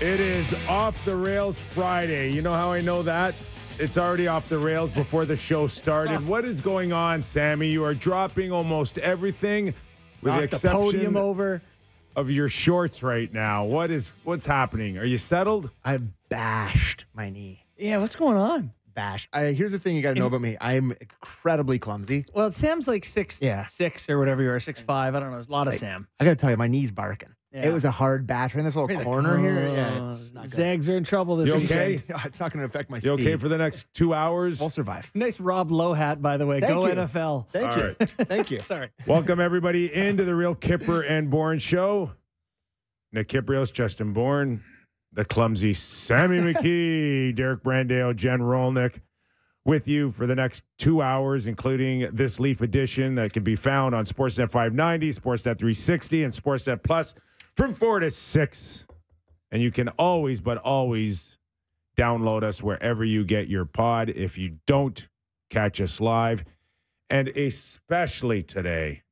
It is Off the Rails Friday. You know how I know that? It's already off the rails before the show started. What is going on, Sammy? You are dropping almost everything with the exception the podium over of your shorts right now. What's happening? Are you settled? I bashed my knee. Yeah, what's going on? Bash. Here's the thing you got to know about me. I'm incredibly clumsy. Well, Sam's like 6'6" or whatever you are, 6'5". I don't know. There's a lot of Sam. I got to tell you, my knee's barking. Yeah. It was a hard bash in this little corner here. Yeah, it's not good. Zags are in trouble this You weekend. okay? It's not going to affect my You speed. okay for the next 2 hours? We'll survive. Nice Rob Lowe hat, by the way. Thank Go you. NFL. Thank All you. right. Thank you. Sorry. Welcome, everybody, into the Real Kyper and Bourne Show. Nick Kypreos, Justin Bourne, the clumsy Sammy McKee, Derek Brandale, Jen Rolnick, with you for the next 2 hours, including this Leaf edition that can be found on Sportsnet 590, Sportsnet 360, and Sportsnet Plus from 4 to 6. And you can always, but always download us wherever you get your pod if you don't catch us live. And especially today,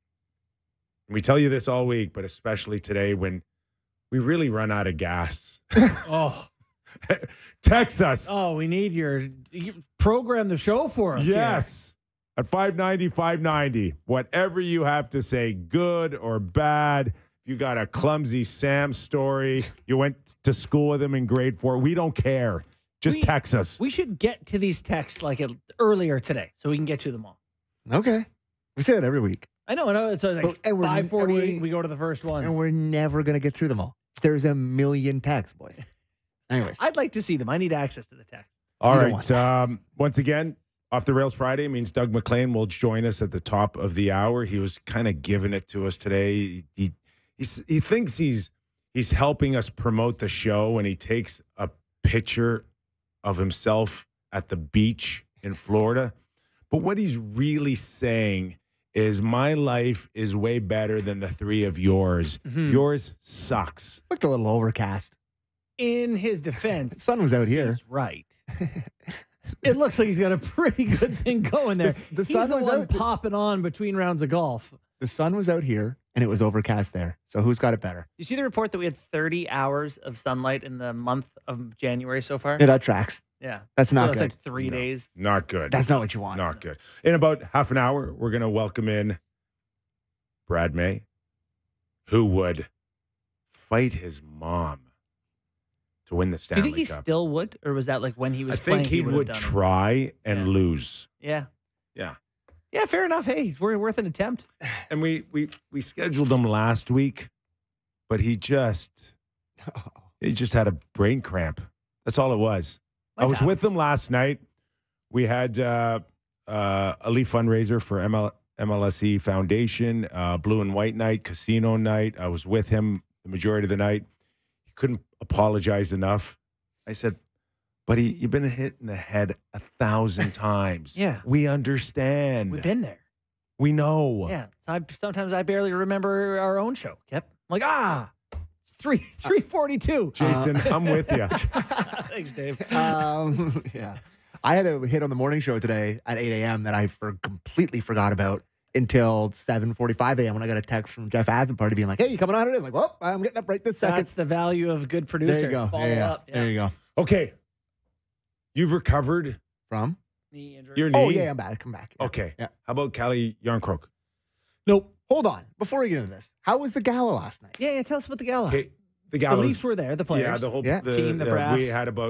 we tell you this all week, but especially today when we really run out of gas. Oh, Text us. we need you program the show for us. Yes. At 590. Whatever you have to say, good or bad. You got a clumsy Sam story. You went to school with him in grade 4. We don't care. Just text us. We should get to these texts earlier today so we can get to them all. Okay. We say that every week. I know. It's like And we're- 5:48. and We go to the first one. And we're never going to get through them all. There's a million texts, boys. Anyways. I'd like to see them. I need access to the text. All Either right. Once again, Off the Rails Friday means Doug MacLean will join us at the top of the hour. He was kind of giving it to us today. He thinks he's helping us promote the show, and he takes a picture of himself at the beach in Florida. But what he's really saying is my life is way better than the three of yours. Mm-hmm. Yours sucks. Looked a little overcast. In his The defense, sun was out here. he's right. It looks like he's got a pretty good thing going there. The He's sun the was one out- popping on between rounds of golf. The sun was out here, and it was overcast there. So who's got it better? You see the report that we had 30 hours of sunlight in the month of January so far? Yeah, that tracks. Yeah. That's not That's good. like 3 days. Not good. That's not what you want. Not good. In about half an hour, we're going to welcome in Brad May, who would fight his mom to win the Do Stanley you think he Cup. still would? Or was that like when he was I playing? think he would would have done it? try and Yeah. lose. Yeah. Yeah. Yeah, fair enough. Hey, we're worth an attempt. And we scheduled him last week, but he just had a brain cramp. That's all it was. I was with him last night. We had a Leaf fundraiser for MLSE Foundation, Blue and White night, casino night. I was with him the majority of the night. He couldn't apologize enough. I said, buddy, you've been hit in the head 1,000 times. Yeah. We understand. We've been there. We know. Yeah. Sometimes I barely remember our own show. Yep. I'm like, it's 3:42. Jason, I'm with you. Thanks, Dave. Yeah. I had a hit on the morning show today at 8 a.m. that I completely forgot about until 7:45 a.m. when I got a text from Jeff Azenparty being like, hey, you coming on it? I was like, well, I'm getting up right this second. That's the value of a good producer. There you go. Follow up. Yeah. There you go. Okay. You've recovered From? Knee injury. your knee. Oh, yeah, I'm back. I'm back. Yeah. Okay. Yeah. How about Callie Jarnkrok? Nope. Hold on. Before we get into this, how was the gala last night? Yeah, tell us about the gala. Okay. The The Gallows. Leafs were there, the players. Yeah, the whole Yeah. Team, the brass.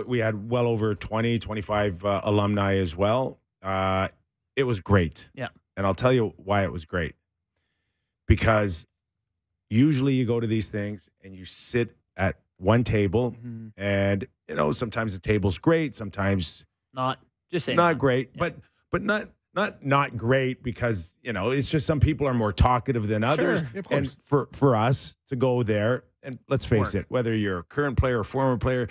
we had well over 20, 25 alumni as well. It was great. Yeah. And I'll tell you why it was great. Because usually you go to these things and you sit at one table and, sometimes the table's great, sometimes Not just saying. not great, Yeah. but not great because, it's just some people are more talkative than others. Sure, of and course. for us to go there, and let's face it, whether you're a current player or former player,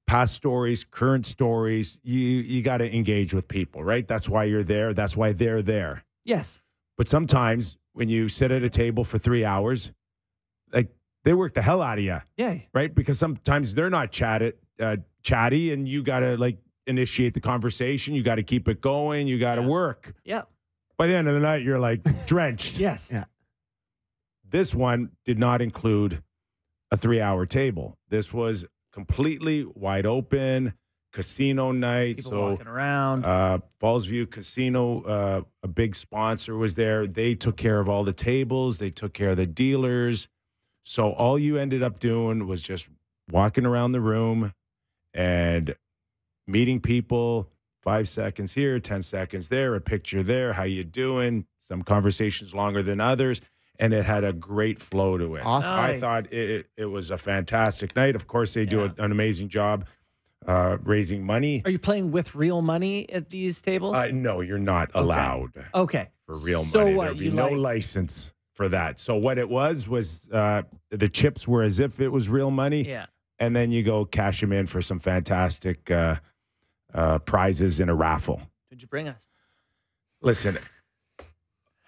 past stories, current stories, you got to engage with people, right? That's why you're there. That's why they're there. Yes. But sometimes when you sit at a table for 3 hours, like they work the hell out of you, Yeah. right? Because sometimes they're not chatty, and you got to initiate the conversation. You got to keep it going. You got to work. Yeah. By the end of the night, you're drenched. Yes. Yeah. This one did not include a 3-hour table. This was completely wide open. Casino night. People walking around. Fallsview Casino, a big sponsor was there. They took care of all the tables. They took care of the dealers. So all you ended up doing was just walking around the room and meeting people. 5 seconds here, 10 seconds there, a picture there. How you doing? Some conversations longer than others. And it had a great flow to it. Awesome. I Nice. thought it was a fantastic night. Of course, they do an amazing job raising money. Are you playing with real money at these tables? No, you're not allowed Okay. for real So money. what, There'd be you no like- license for that. So what it was the chips were as if it was real money. Yeah. And then you go cash them in for some fantastic prizes in a raffle. What'd you bring us? Listen,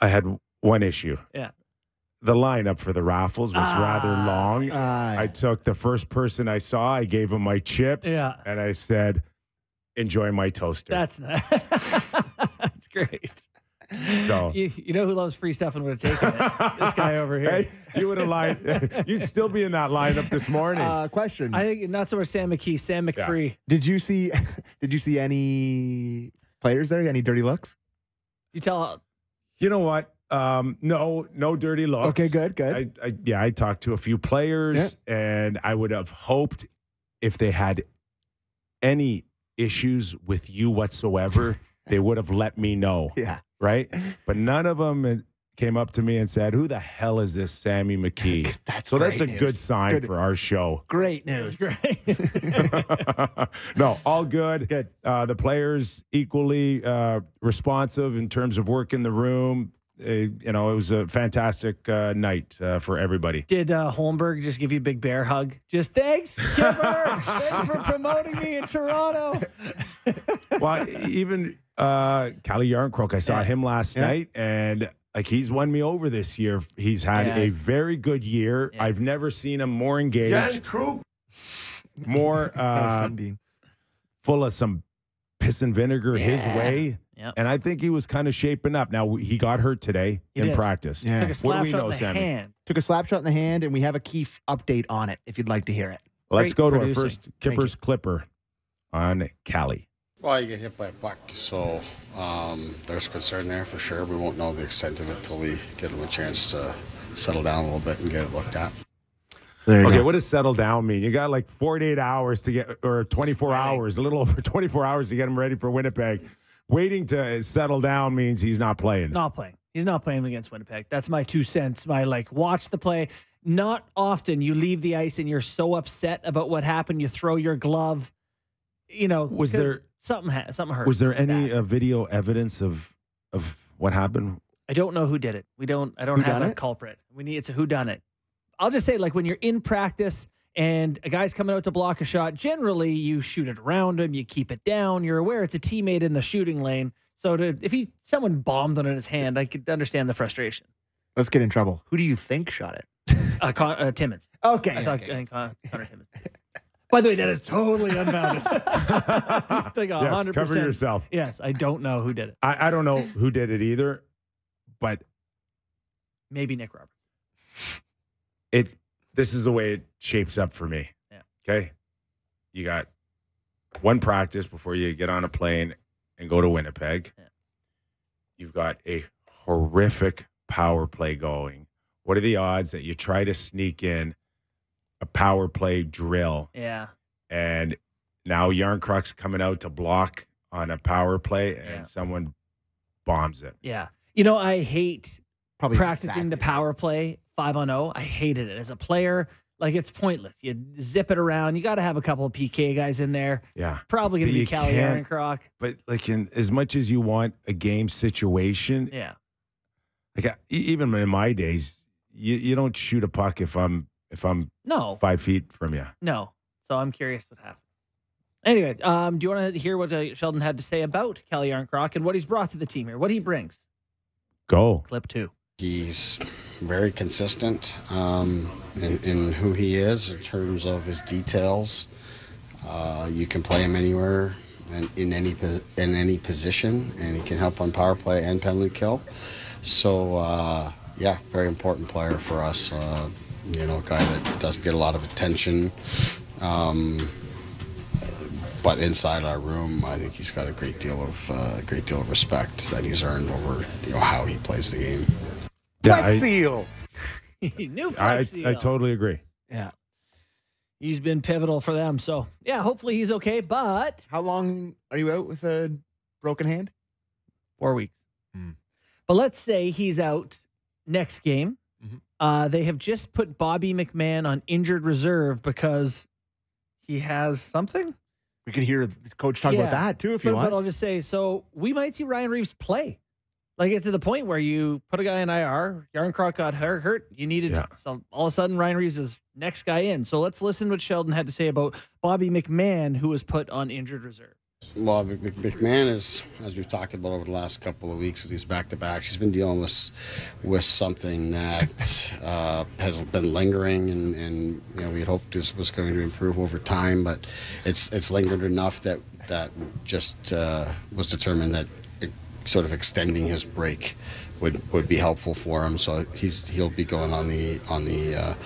I had one issue. Yeah. The lineup for the raffles was rather long. I took the first person I saw, I gave him my chips, Yeah. and I said, enjoy my toaster. That's nice. That's great. So- you know who loves free stuff and would have taken it? This guy over here. Hey, you would have lined. You'd still be in that lineup this morning. Question. I think not so much Sam McKee, Sam McFree. Did you see any players there? Any dirty looks? You tell. You know what? No dirty looks. Okay, good. I talked to a few players, and I would have hoped if they had any issues with you whatsoever, they would have let me know. Yeah. Right? But none of them came up to me and said, who the hell is this Sammy McKee? That's a news. good sign Good. for our show. Great That's news. great. No, all good. Good. The players equally responsive in terms of work in the room. It was a fantastic night for everybody. Did Holmberg just give you a big bear hug? Just thanks, Kyper. Thanks for promoting me in Toronto. Well, even Calle Jarnkrok, I saw him last night, and he's won me over this year. He's had a very good year. Yeah. I've never seen him more engaged, more Sunbeam. full of some piss and vinegar his way. Yep. And I think he was kind of shaping up. Now, he got hurt today in did. practice. Yeah. Took a What slap do we shot know, in the Sammy? hand. Took a slap shot in the hand, and we have a key update on it if you'd like to hear it. Let's Great go to producing. our first Thank Kippers Clipper on Cali. Well, you get hit by a puck, so there's concern there for sure. We won't know the extent of it till we give them a chance to settle down a little bit and get it looked at. So there you Okay, go. what does settle down mean? You got like 48 hours to get, or 24 hours, a little over 24 hours to get him ready for Winnipeg. Waiting to settle down means he's not playing. Not playing. He's not playing against Winnipeg. That's my 2 cents. Watch the play. Not often you leave the ice and you're so upset about what happened. You throw your glove. Was there something hurt? Was there any video evidence of what happened? I don't know who did it. I don't have a culprit. It's a whodunit. I'll just say, when you're in practice and a guy's coming out to block a shot, generally you shoot it around him, you keep it down. You're aware it's a teammate in the shooting lane. So if someone bombed on his hand, I could understand the frustration. Let's get in trouble. Who do you think shot it? Timmins. Okay. I think Connor Timmins. By the way, that is totally unfounded. Like 100%. Yes, cover yourself. Yes, I don't know who did it. I don't know who did it either, but Maybe Nick Roberts. this is the way it shapes up for me. Yeah. Okay? You got one practice before you get on a plane and go to Winnipeg. Yeah. You've got a horrific power play going. What are the odds that you try to sneak in a power play drill? Yeah. And now Jarnkrok's coming out to block on a power play and someone bombs it. Yeah. I hate Probably practicing exactly. the power play 5-on-0. I hated it as a player. It's pointless. You zip it around. You got to have a couple of PK guys in there. Yeah. Probably going to But be you Calle can't- Jarnkrok. But in as much as you want a game situation, Yeah. Even in my days, you don't shoot a puck if I'm No. 5 feet from you. No. So I'm curious what happened. Anyway, do you want to hear what Sheldon had to say about Calle Jarnkrok and what he's brought to the team here? What he brings? Go. Clip 2. He's very consistent in who he is in terms of his details. You can play him anywhere and in any position, and he can help on power play and penalty kill. So very important player for us. A guy that doesn't get a lot of attention, But inside our room, I think he's got a great deal of respect that he's earned over how he plays the game. Flex seal. New flex seal. I totally agree. Yeah. He's been pivotal for them. So, yeah, hopefully he's okay. But How long are you out with a broken hand? 4 weeks. But let's say he's out next game. They have just put Bobby McMahon on injured reserve because he has something. We could hear the coach talk about that too if you want. But I'll just say, so we might see Ryan Reeves play. Like, it's to the point where you put a guy in IR, Jarnkrok got hurt. You needed, so all of a sudden, Ryan Reeves is next guy in. So let's listen to what Sheldon had to say about Bobby McMahon, who was put on injured reserve. Well, McMahon is, as we've talked about over the last couple of weeks with these back-to-backs, he's been dealing with something that has been lingering, and we had hoped this was going to improve over time, but it's lingered enough that just was determined that sort of extending his break would be helpful for him. So he'll be going on the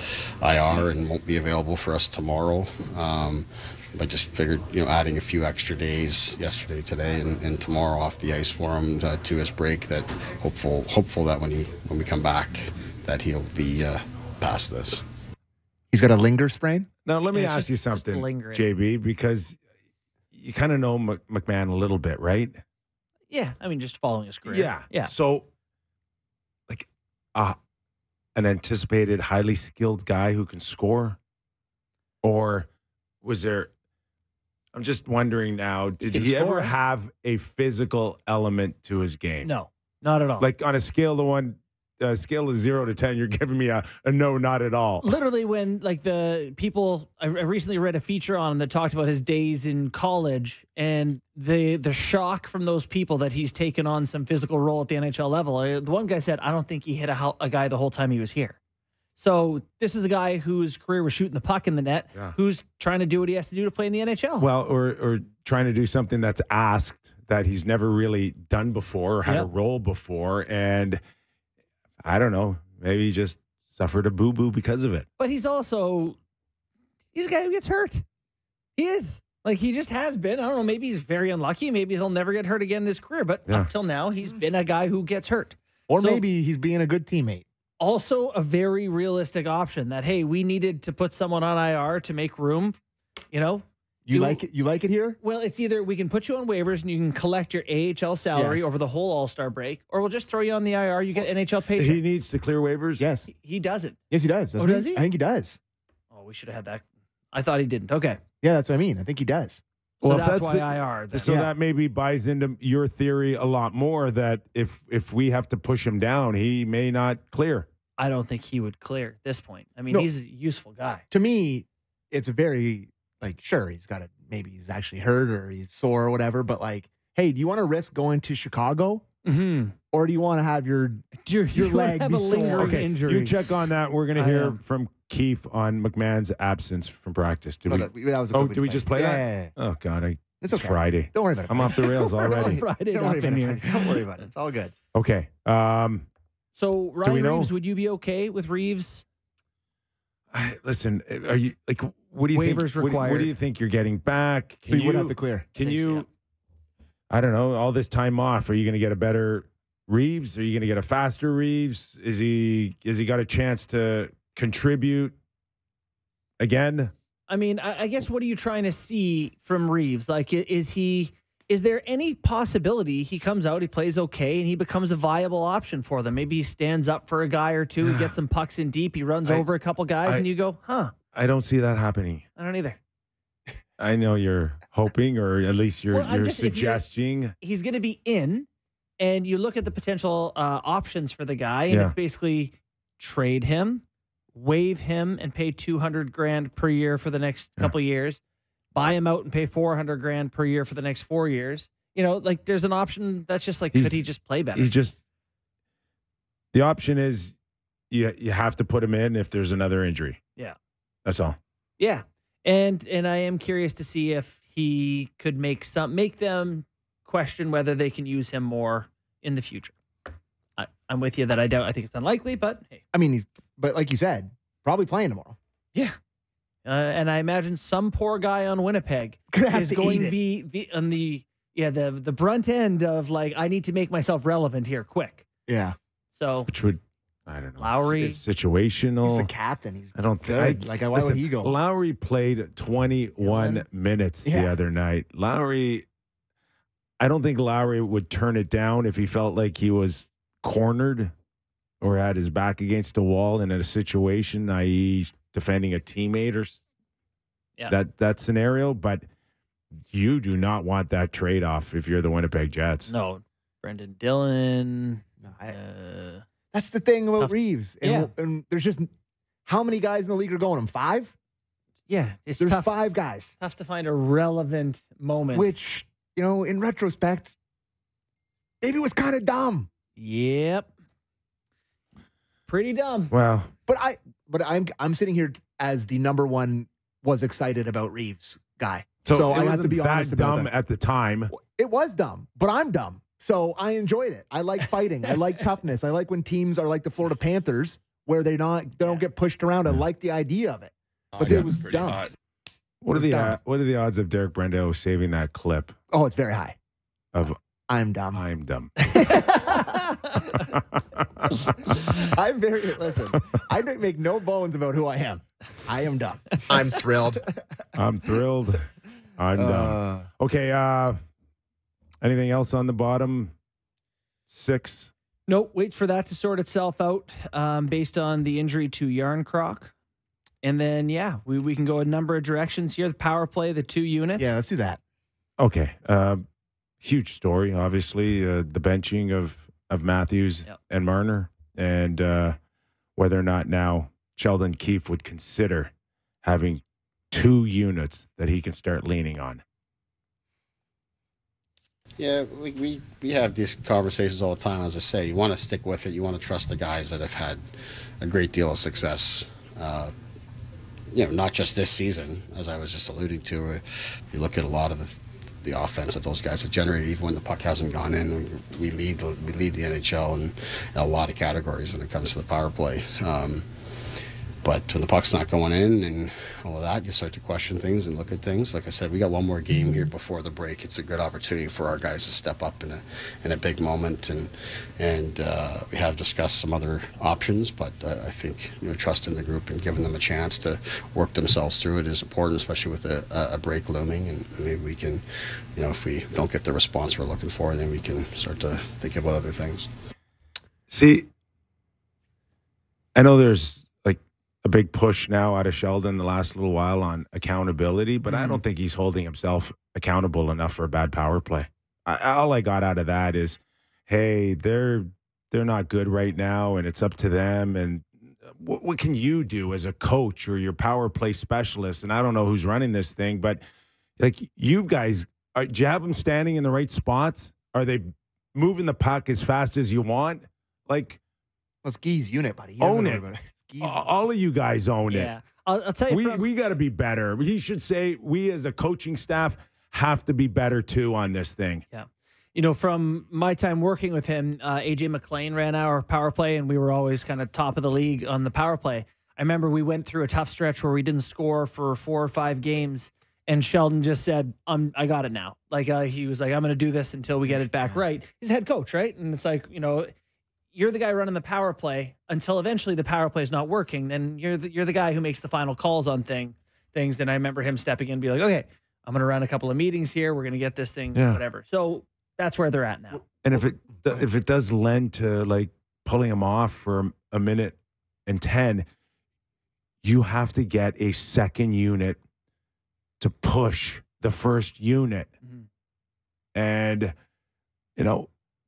IR and won't be available for us tomorrow. But just figured, adding a few extra days, yesterday, today, and tomorrow off the ice for him to his break, that hopeful that when we come back, that he'll be past this. He's got a linger sprain? Now, let me ask you something, JB, because you kind of know McMahon a little bit, right? Yeah, I mean, just following his career. Yeah. So, like, an anticipated, highly skilled guy who can score? Or was there... I'm just wondering now, did he ever have a physical element to his game? No, not at all. Like, on a scale of 0 to 10, you're giving me a no, not at all. Literally, when like the people, I recently read a feature on him that talked about his days in college and the shock from those people that he's taken on some physical role at the NHL level. The one guy said, I don't think he hit a guy the whole time he was here. So this is a guy whose career was shooting the puck in the net, who's trying to do what he has to do to play in the NHL. Well, or trying to do something that's asked that he's never really done before or had a role before. And I don't know, maybe he just suffered a boo-boo because of it. But he's a guy who gets hurt. He is. Like, he just has been. I don't know, maybe he's very unlucky. Maybe he'll never get hurt again in his career. But up till now, he's been a guy who gets hurt. Or maybe he's being a good teammate. Also a very realistic option that, hey, we needed to put someone on IR to make room, You like it? You like it here? Well, it's either we can put you on waivers and you can collect your AHL salary over the whole All-Star break, or we'll just throw you on the IR. You get NHL paycheck. He needs to clear waivers? Yes. He doesn't. Yes, he does. Does he? I think he does. Oh, we should have had that. I thought he didn't. Okay. Yeah, that's what I mean. I think he does. So that's why IR. Then. So that maybe buys into your theory a lot more that if we have to push him down, he may not clear. I don't think he would clear at this point. I mean, he's a useful guy. To me, it's a very, sure, maybe he's actually hurt or he's sore or whatever, but hey, do you want to risk going to Chicago? Mm-hmm. Or do you want to have your leg have be a lingering sore? Okay, injury? you check on that. We're going to hear from Keefe on McMahon's absence from practice. Did we just play that? Yeah. Oh, God. It's okay. Friday. Don't worry about it. I'm off the rails already. Don't worry about it. It's all good. Okay. So, Ryan Reeves, would you be okay with Reeves? Listen, are you what do you waivers think? Required. What do you think you're getting back? So you would have to clear. Can you? I don't know. All this time off, are you going to get a better Reeves? Are you going to get a faster Reeves? Is he got a chance to contribute again? I mean, I guess what are you trying to see from Reeves? Is there any possibility he comes out, he plays okay, and he becomes a viable option for them? Maybe he stands up for a guy or two, he gets some pucks in deep, he runs over a couple guys, and you go, huh? I don't see that happening. I don't either. I know you're hoping, or at least you're suggesting. He's going to be in, and you look at the potential options for the guy, and it's basically trade him, waive him, and pay $200,000 per year for the next couple years. Buy him out and pay $400,000 per year for the next 4 years. There's an option that's just could he just play better? The option is you have to put him in if there's another injury. Yeah. That's all. Yeah. And I am curious to see if he could make them question whether they can use him more in the future. I'm with you that I think it's unlikely, but hey. I mean, but like you said, probably playing tomorrow. Yeah. And I imagine some poor guy on Winnipeg is going to be on the brunt end of like, I need to make myself relevant here quick. Yeah. So which would, I don't know. Lowry. It's situational. He's the captain. I don't think. Why would he go? Lowry played 21 minutes the other night. Lowry, I don't think Lowry would turn it down if he felt like he was cornered or had his back against a wall in a situation, i.e., defending a teammate or that scenario. But you do not want that trade-off if you're the Winnipeg Jets. No. Brendan Dillon. No, that's the thing about Reeves. And there's just, how many guys in the league are going him? 5? Yeah. There's tough. 5 guys. Tough to find a relevant moment. Which, in retrospect, maybe was kind of dumb. Yep. Pretty dumb. Well, but I'm sitting here as the number one was excited about Reeves guy. So I have to be honest about that. At the time. It was dumb, but I'm dumb. So I enjoyed it. I like fighting. I like toughness. I like when teams are like the Florida Panthers where they don't get pushed around. I like the idea of it. But it was dumb. Hot. What are the odds of Derek Brandeo saving that clip? Oh, it's very high. Of I'm dumb. I'm dumb. Listen, I make no bones about who I am. I am dumb. I'm thrilled. I'm thrilled. I'm dumb. Okay. Anything else on the bottom 6? Nope. Wait for that to sort itself out based on the injury to Jarnkrok. And then, we can go a number of directions here. The power play, the 2 units. Yeah, let's do that. Okay. Huge story, obviously. The benching of Matthews and Marner, and whether or not now Sheldon Keefe would consider having 2 units that he can start leaning on. Yeah, we have these conversations all the time. As I say, you want to stick with it. You want to trust the guys that have had a great deal of success. Not just this season, as I was just alluding to. If you look at a lot of the offense that those guys have generated, even when the puck hasn't gone in, we lead the NHL in a lot of categories when it comes to the power play. But when the puck's not going in and all of that, you start to question things and look at things. Like I said, we got one more game here before the break. It's a good opportunity for our guys to step up in a big moment, and we have discussed some other options. But I think trusting the group and giving them a chance to work themselves through it is important, especially with a break looming. And maybe we can, if we don't get the response we're looking for, then we can start to think about other things. See, I know there's a big push now out of Sheldon the last little while on accountability, but I don't think he's holding himself accountable enough for a bad power play. All I got out of that is, hey, they're not good right now, and it's up to them. And what can you do as a coach or your power play specialist? And I don't know who's running this thing, but like you guys, do you have them standing in the right spots? Are they moving the puck as fast as you want? Like, well, it's Guy's unit, buddy. Own it. All of you guys own it. Yeah. I'll tell you. We got to be better. He should say we as a coaching staff have to be better too on this thing. Yeah. From my time working with him, AJ MacLean ran our power play, and we were always kind of top of the league on the power play. I remember we went through a tough stretch where we didn't score for 4 or 5 games, and Sheldon just said, I got it now. Like he was like, I'm going to do this until we get it back right. He's the head coach, right? And it's like, you're the guy running the power play until eventually the power play is not working. Then you're the guy who makes the final calls on things. And I remember him stepping in and be like, okay, I'm going to run a couple of meetings here. We're going to get this thing, whatever. So that's where they're at now. And if it does lend to like pulling him off for a minute and 10, you have to get a second unit to push the first unit. Mm-hmm. And,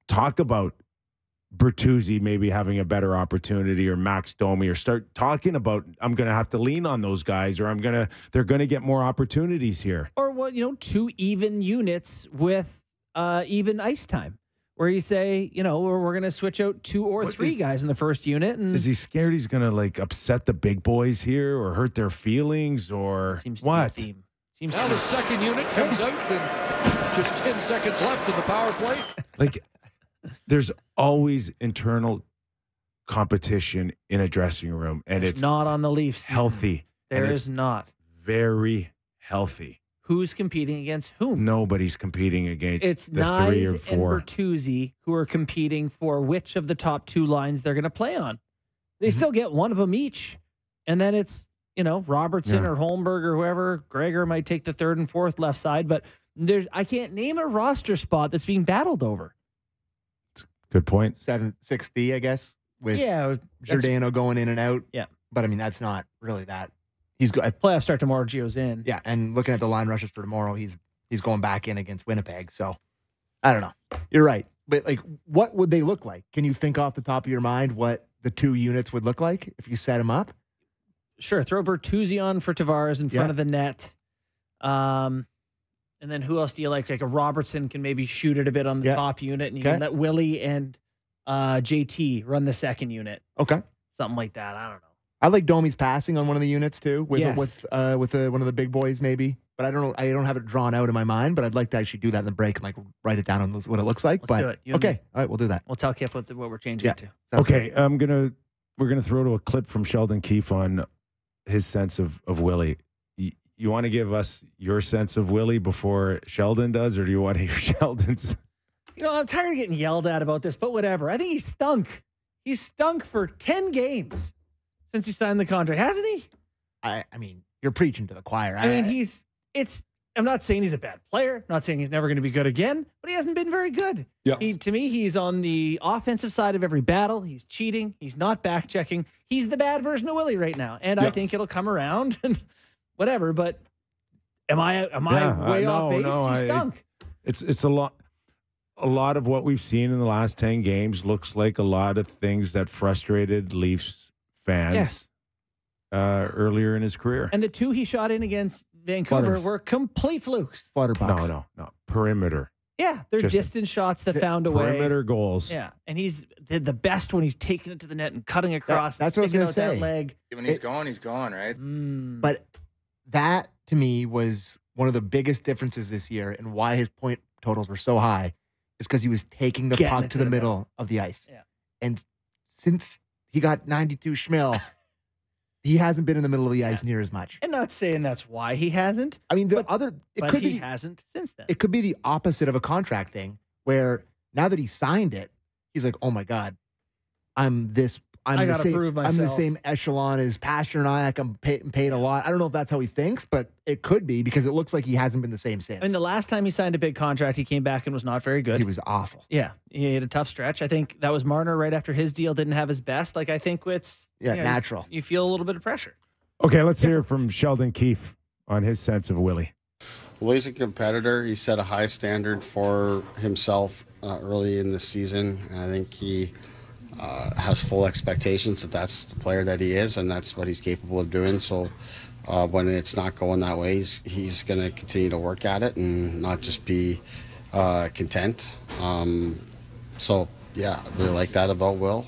talk about Bertuzzi maybe having a better opportunity, or Max Domi, or start talking about, I'm going to have to lean on those guys, or they're going to get more opportunities here. Or 2 even units with even ice time, where you say, we're going to switch out 2 or 3 guys in the first unit. And is he scared he's going to upset the big boys here or hurt their feelings, or seems what? To be the theme. Now the second unit comes out, and just 10 seconds left in the power play. There's always internal competition in a dressing room, and it's not on the Leafs. Healthy. There is not. very healthy. Who's competing against whom? Nobody's competing against It's the 3 or Nyes 4. and Bertuzzi who are competing for which of the top 2 lines they're going to play on. They still get one of them each. And then it's, Robertson or Holmberg or whoever. Gregor might take the 3rd and 4th left side. But I can't name a roster spot that's being battled over. Good point. 760, I guess, with Giordano going in and out. Yeah. But, I mean, that's not really that. He's got playoff start tomorrow. Gio's in. Yeah, and looking at the line rushes for tomorrow, he's going back in against Winnipeg. So, I don't know. You're right. But, what would they look like? Can you think off the top of your mind what the 2 units would look like if you set them up? Sure. Throw Bertuzzi on for Tavares in front of the net. And then who else do you like? Like a Robertson can maybe shoot it a bit on the top unit, and you can let Willie and JT run the second unit. Okay. Something like that. I don't know. I like Domi's passing on one of the units too, with one of the big boys maybe. But I don't know. I don't have it drawn out in my mind. But I'd like to actually do that in the break and write it down on what it looks like. Let's do it. Okay, all right, we'll do that. We'll tell Kip what we're changing it to. Okay, we're gonna throw to a clip from Sheldon Keefe on his sense of Willie. You want to give us your sense of Willie before Sheldon does, or do you want to hear Sheldon's? I'm tired of getting yelled at about this, but whatever. I think he stunk. He stunk for 10 games since he signed the contract, hasn't he? I mean, you're preaching to the choir. I'm not saying he's a bad player. I'm not saying he's never going to be good again, but he hasn't been very good. Yeah. To me, he's on the offensive side of every battle. He's cheating. He's not back checking. He's the bad version of Willie right now. And I think it'll come around and whatever, but am I way off base? No, he stunk. It's a lot. A lot of what we've seen in the last 10 games looks like a lot of things that frustrated Leafs fans earlier in his career. And the 2 he shot in against Vancouver were complete flukes. Flutter pucks. No. Perimeter. Yeah, they're distance shots that found a way. Perimeter goals. Yeah, and he's the best when he's taking it to the net and cutting across. That's what I was going to say. That leg. When he's gone, right? But that, to me, was one of the biggest differences this year and why his point totals were so high is because he was taking the puck to the middle of the ice. Yeah. And since he got 92 schmil, he hasn't been in the middle of the ice near as much. And not saying that's why he hasn't. I mean, but he be, hasn't since then. It could be the opposite of a contract thing where now that he signed it, he's like, oh my God, I got to prove myself. I'm the same echelon as Pasternak. I'm paid a lot. I don't know if that's how he thinks, but it could be because it looks like he hasn't been the same since. I mean, the last time he signed a big contract, he came back and was not very good. He was awful. Yeah, he had a tough stretch. I think that was Marner right after his deal didn't have his best. I think it's natural. You feel a little bit of pressure. Okay, let's hear from Sheldon Keefe on his sense of Willie. Well, he's a competitor. He set a high standard for himself early in the season. And I think he has full expectations that that's the player that he is and that's what he's capable of doing. So when it's not going that way, he's going to continue to work at it and not just be content. So, I really like that about Will.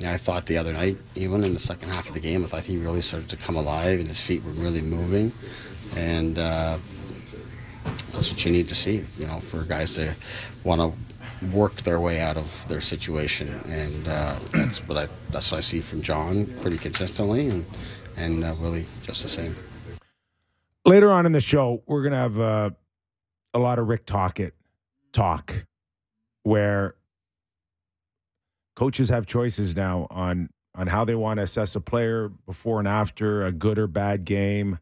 I thought the other night, even in the second half of the game, I thought he really started to come alive and his feet were really moving. And that's what you need to see, for guys to want to work their way out of their situation, and that's what I see from John pretty consistently, and Willie just the same. Later on in the show, we're gonna have a lot of Rick Tocchet talk, where coaches have choices now on how they want to assess a player before and after a good or bad game,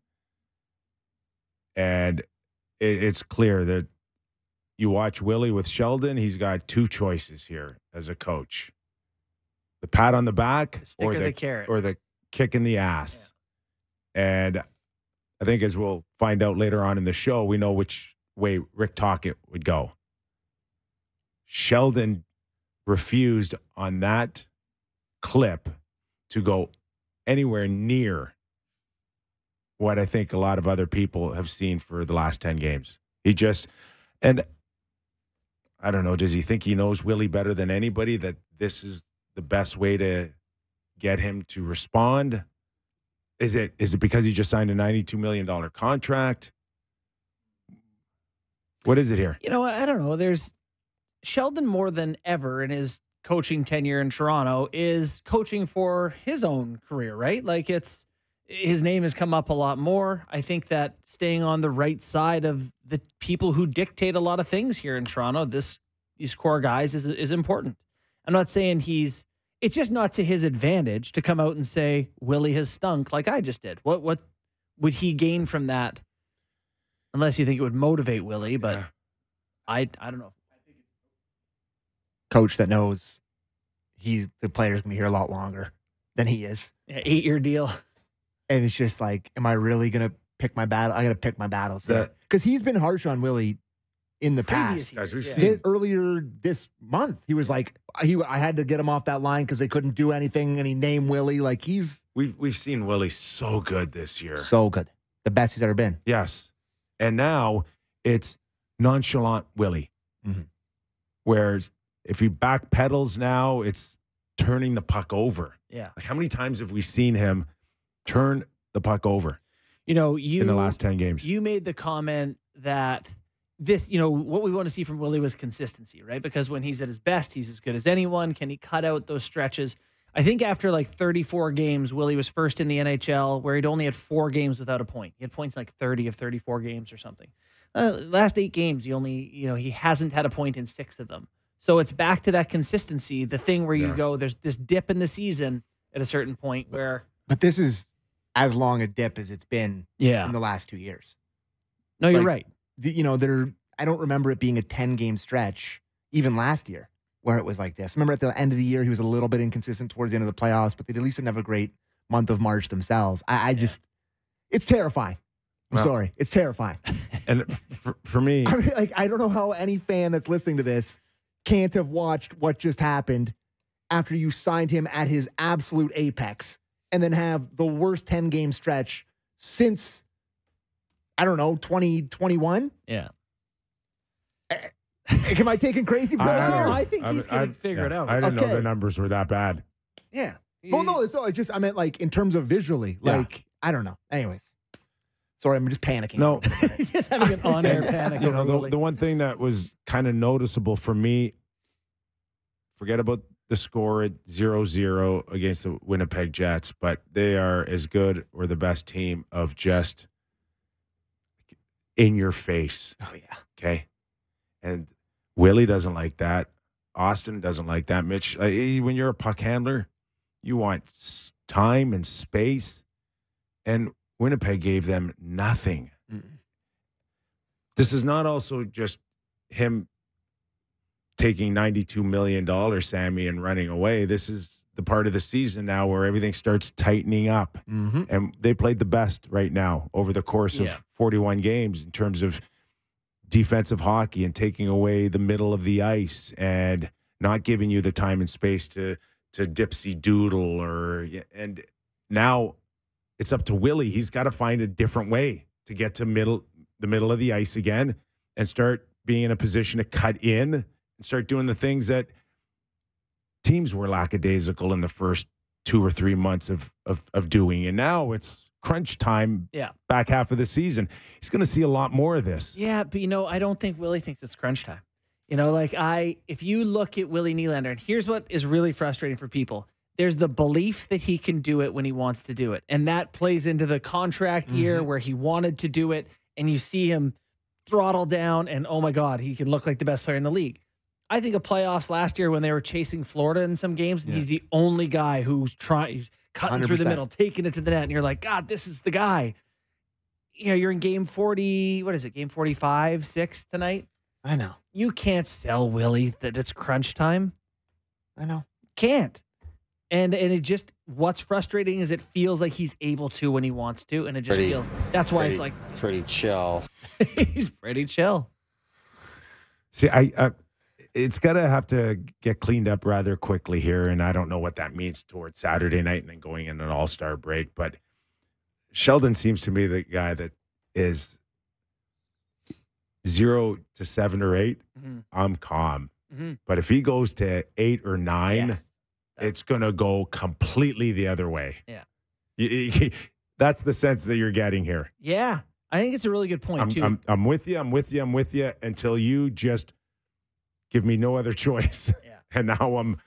and it's clear that. You watch Willie with Sheldon, he's got 2 choices here as a coach. The pat on the back or the carrot. Or the kick in the ass. Yeah. And I think as we'll find out later on in the show, we know which way Rick Tocchet would go. Sheldon refused on that clip to go anywhere near what I think a lot of other people have seen for the last 10 games. And I don't know, does he think he knows Willie better than anybody, that this is the best way to get him to respond? Is it because he just signed a $92 million contract? What is it here? I don't know. There's Sheldon more than ever in his coaching tenure in Toronto is coaching for his own career, right? Like it's his name has come up a lot more. I think that staying on the right side of the people who dictate a lot of things here in Toronto, these core guys is important. I'm not saying it's just not to his advantage to come out and say Willie has stunk like I just did. What would he gain from that? Unless you think it would motivate Willie, but I don't know. Coach that knows the player's gonna be here a lot longer than he is. Yeah, 8-year deal. And it's just like, am I really going to pick my battle? I got to pick my battles. Because he's been harsh on Willie in the past. As we've seen. Earlier this month, he was like, I had to get him off that line because they couldn't do anything, and he named Willie. Like, We've seen Willie so good this year. So good. The best he's ever been. Yes. And now it's nonchalant Willie. Mm-hmm. Whereas if he backpedals now, it's turning the puck over. Yeah. Like, how many times have we seen him turn the puck over? In the last 10 games. You made the comment that this, what we want to see from Willie was consistency, right? Because when he's at his best, he's as good as anyone. Can he cut out those stretches? I think after like 34 games, Willie was first in the NHL where he'd only had 4 games without a point. He had points like 30 of 34 games or something. Last 8 games, he hasn't had a point in 6 of them. So it's back to that consistency, the thing where you go, there's this dip in the season at a certain point where. But this is as long a dip as it's been in the last 2 years. No, you're right. I don't remember it being a 10-game stretch, even last year, where it was like this. Remember at the end of the year, he was a little bit inconsistent towards the end of the playoffs, but they at least didn't have a great month of March themselves. It's terrifying. I'm sorry. It's terrifying. And for me, I mean, I don't know how any fan that's listening to this can't have watched what just happened after you signed him at his absolute apex and then have the worst 10-game stretch since, 2021? Yeah. Am I taking crazy pills here? I think he's going to figure it out. I didn't know the numbers were that bad. Yeah. Well, no, I meant like in terms of visually. Like, I don't know. Anyways. Sorry, I'm just panicking. No. Just having an on-air panic. The one thing that was kind of noticeable for me, forget about the score at 0-0 against the Winnipeg Jets, but they are as good or the best team of just in your face. Oh, yeah. Okay? And Willie doesn't like that. Austin doesn't like that. Mitch, when you're a puck handler, you want time and space. And Winnipeg gave them nothing. Mm-mm. This is not also just him taking $92 million, Sammy, and running away. This is the part of the season now where everything starts tightening up. Mm-hmm. And they played the best right now over the course of 41 games in terms of defensive hockey and taking away the middle of the ice and not giving you the time and space to dipsy doodle and now it's up to Willie. He's got to find a different way to get to the middle of the ice again and start being in a position to cut in and start doing the things that teams were lackadaisical in the first 2 or 3 months of doing. And now it's crunch time back half of the season. He's going to see a lot more of this. Yeah, but I don't think Willie thinks it's crunch time. If you look at Willie Nylander, and here's what is really frustrating for people. There's the belief that he can do it when he wants to do it. And that plays into the contract year where he wanted to do it. And you see him throttle down and, oh my God, he can look like the best player in the league. I think of playoffs last year when they were chasing Florida in some games. And he's the only guy who's cutting 100%. Through the middle, taking it to the net. And you're like, God, this is the guy. You're in game 40. What is it? Game 45, 6 tonight. I know. You can't sell Willie that it's crunch time. I know. Can't. And it just, what's frustrating is it feels like he's able to when he wants to, and it just feels, that's why it's like. Pretty chill. He's pretty chill. See, it's got to have to get cleaned up rather quickly here, and I don't know what that means towards Saturday night and then going in an all-star break, but Sheldon seems to me the guy that is 0 to 7 or 8, I'm calm. Mm-hmm. But if he goes to 8 or 9, it's going to go completely the other way. Yeah. That's the sense that you're getting here. Yeah. I think it's a really good point, too. I'm with you until you just give me no other choice. Yeah. And now and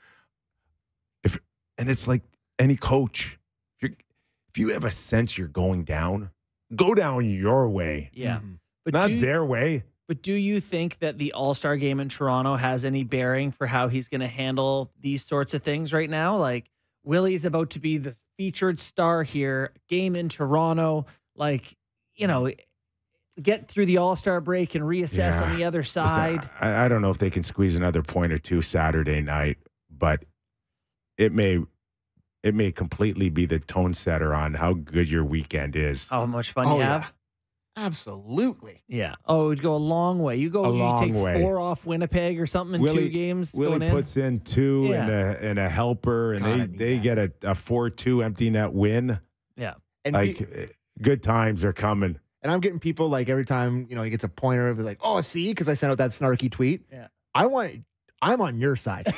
it's like any coach. If if you have a sense you're going down, go down your way. Yeah. But Not their way. But do you think that the All-Star game in Toronto has any bearing for how he's going to handle these sorts of things right now? Like, Willie's about to be the featured star here, game in Toronto. Like, get through the All-Star break and reassess on the other side. Listen, I don't know if they can squeeze another point or two Saturday night, but it may completely be the tone setter on how good your weekend is. How much fun you have? Absolutely. Yeah. Oh, it would go a long way. You take 4 off Winnipeg or something in 2 games. Willie puts in 2 and a helper, and they get a 4-2 empty net win. Yeah. And good times are coming. And I'm getting people like every time, he gets a pointer, they're like, oh, see, because I sent out that snarky tweet. Yeah. I'm on your side.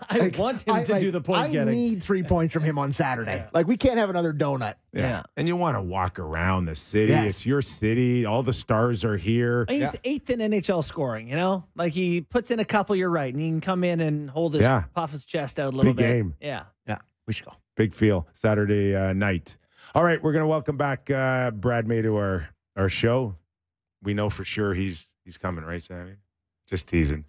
I want him to do the point getting. I need 3 points from him on Saturday. Yeah. Like, we can't have another donut. Yeah. And you want to walk around the city. Yes. It's your city. All the stars are here. And he's 8th in NHL scoring, Like, he puts in a couple, you're right. And he can come in and puff his chest out a little bit. Big game. Yeah. Yeah. We should go. Big feel Saturday night. All right. We're going to welcome back Brad May to our show. We know for sure he's coming, right, Sammy? Just teasing.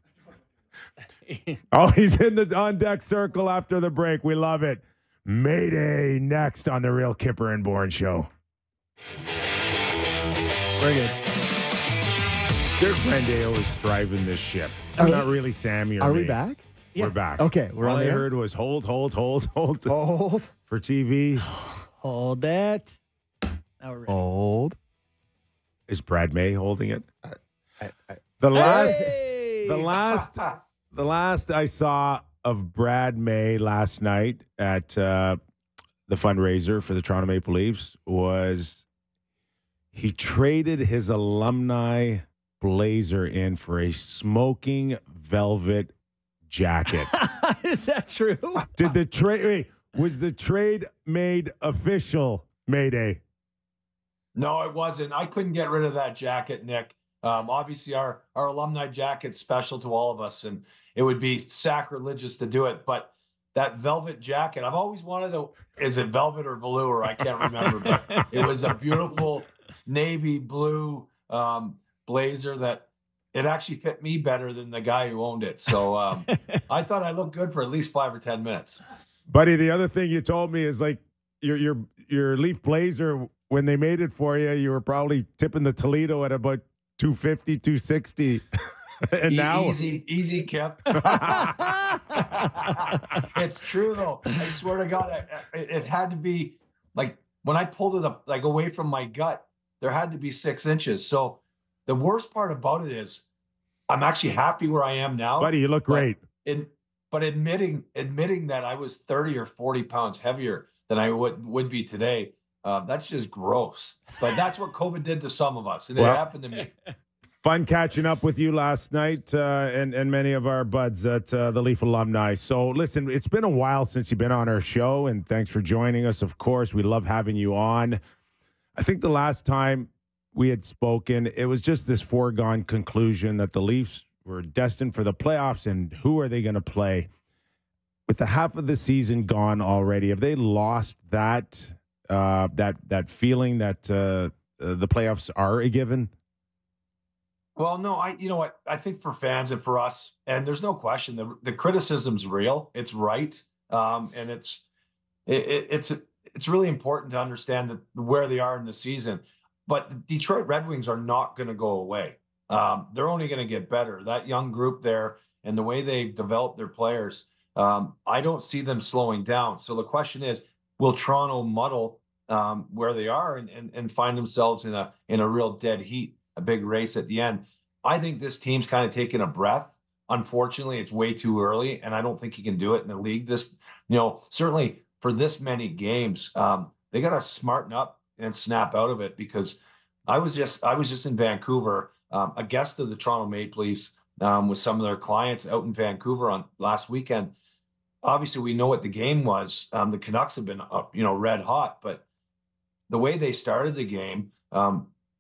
Oh, he's in the on-deck circle after the break. We love it. Mayday next on the Real Kyper and Bourne Show. Very good. Derek Brandeo is driving this ship. It's not really Sammy or me. Are me. we back? We're back. Okay, we're All on I there. heard was hold. Hold. For TV. Hold that. Now we're ready. Hold. Is Brad May holding it? The last I saw of Brad May last night at the fundraiser for the Toronto Maple Leafs was he traded his alumni blazer in for a smoking velvet jacket. Is that true? Did the trade? Was the trade made official? Mayday. No, it wasn't. I couldn't get rid of that jacket, Nick. Obviously, our alumni jacket's special to all of us, and it would be sacrilegious to do it. But that velvet jacket, I've always wanted to. Is it velvet or velour? I can't remember, but it was a beautiful navy blue blazer that it actually fit me better than the guy who owned it. So I thought I looked good for at least 5 or 10 minutes. Buddy, the other thing you told me is like your Leaf blazer, when they made it for you, you were probably tipping the Toledo at about 250, 260. And now easy, Kip. It's true though. I swear to God, it had to be like when I pulled it up, like away from my gut, there had to be 6 inches. So the worst part about it is I'm actually happy where I am now. Buddy, you look great. But admitting that I was 30 or 40 pounds heavier than I would be today, that's just gross. But that's what COVID did to some of us, and it happened to me. Fun catching up with you last night and many of our buds at the Leaf alumni. So, listen, it's been a while since you've been on our show, and thanks for joining us. Of course, we love having you on. I think the last time we had spoken, it was just this foregone conclusion that the Leafs were destined for the playoffs, and who are they going to play? With the half of the season gone already, have they lost that feeling that the playoffs are a given? Well, no, you know what? I think for fans and for us, and there's no question, the criticism's real. It's right, and it's really important to understand where they are in the season. But the Detroit Red Wings are not going to go away. They're only going to get better. That young group there and the way they've developed their players, I don't see them slowing down. So the question is, will Toronto muddle where they are and find themselves in a real dead heat? A big race at the end. I think this team's kind of taking a breath. Unfortunately, it's way too early, and I don't think you can do it in the league. Certainly for this many games, they got to smarten up and snap out of it. Because I was just in Vancouver, a guest of the Toronto Maple Leafs with some of their clients out in Vancouver on last weekend. Obviously, we know what the game was. The Canucks have been red hot, but the way they started the game.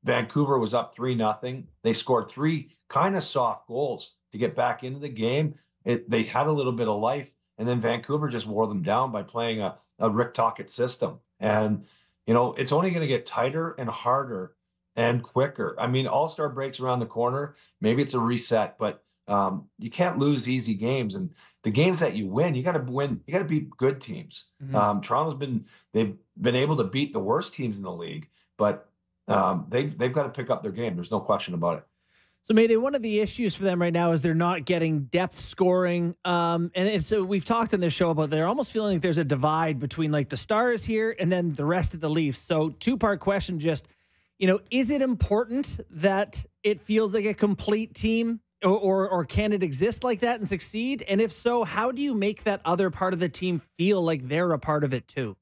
Vancouver was up 3-0. They scored 3 kind of soft goals to get back into the game. They had a little bit of life, and then Vancouver just wore them down by playing a Rick Tocchet system. And You know, it's only going to get tighter and harder and quicker. I mean, All-Star breaks around the corner. Maybe it's a reset, but you can't lose easy games. And the games that you win, you got to win. You got to beat good teams. They've been able to beat the worst teams in the league, but they've got to pick up their game. There's no question about it. So, Mayday, one of the issues for them right now is they're not getting depth scoring. So we've talked on this show about they're almost feeling like there's a divide between like the Stars here and then the rest of the Leafs. So, two-part question, just, is it important that it feels like a complete team or can it exist like that and succeed? And if so, how do you make that other part of the team feel like they're a part of it too?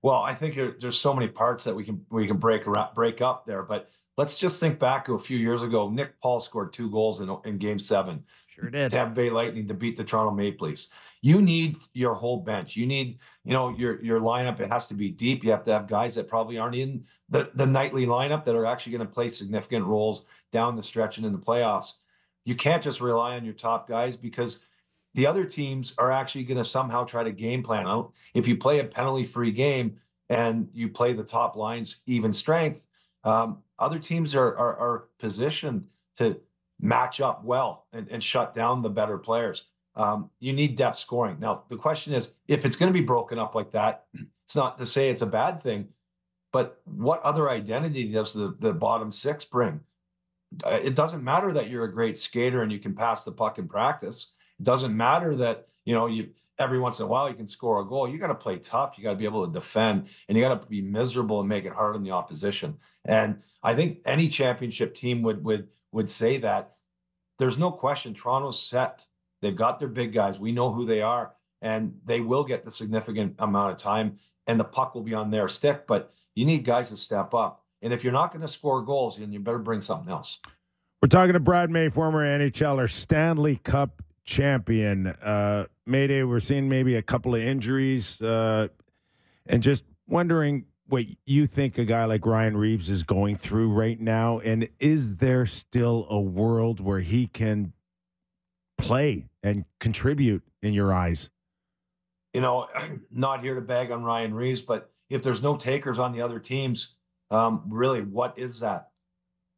Well, I think there's so many parts that we can break up there, but let's just think back to a few years ago. Nick Paul scored 2 goals in Game 7. Sure did. Tampa Bay Lightning to beat the Toronto Maple Leafs. You need your whole bench. You need, your lineup. It has to be deep. You have to have guys that probably aren't in the nightly lineup that are actually going to play significant roles down the stretch and in the playoffs. You can't just rely on your top guys because the other teams are actually going to somehow try to game plan. If you play a penalty-free game and you play the top lines even strength, other teams are positioned to match up well and shut down the better players. You need depth scoring. Now, the question is, if it's going to be broken up like that, it's not to say it's a bad thing, but what other identity does the bottom 6 bring? It doesn't matter that you're a great skater and you can pass the puck in practice. It doesn't matter that, you every once in a while you can score a goal. You got to play tough. You got to be able to defend, and you got to be miserable and make it hard on the opposition. And I think any championship team would say that. There's no question Toronto's set. They've got their big guys. We know who they are, and they will get the significant amount of time, and the puck will be on their stick. But you need guys to step up. And if you're not going to score goals, then you better bring something else. We're talking to Brad May, former NHLer, Stanley Cup champion. Mayday, we're seeing maybe a couple of injuries, and just wondering what you think a guy like Ryan Reeves is going through right now, and is there still a world where he can play and contribute in your eyes? Not here to bag on Ryan Reeves, but if there's no takers on the other teams, really, what is that?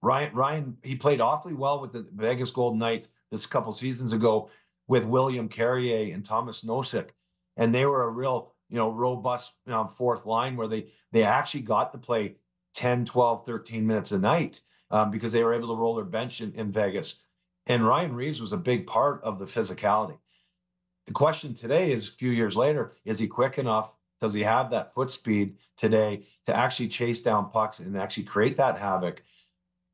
Ryan, he played awfully well with the Vegas Golden Knights this couple seasons ago with William Carrier and Thomas Nosek, and they were a real, robust fourth line where they actually got to play 10, 12, 13 minutes a night because they were able to roll their bench in Vegas. And Ryan Reeves was a big part of the physicality. The question today is, a few years later, is he quick enough? Does he have that foot speed today to actually chase down pucks and actually create that havoc?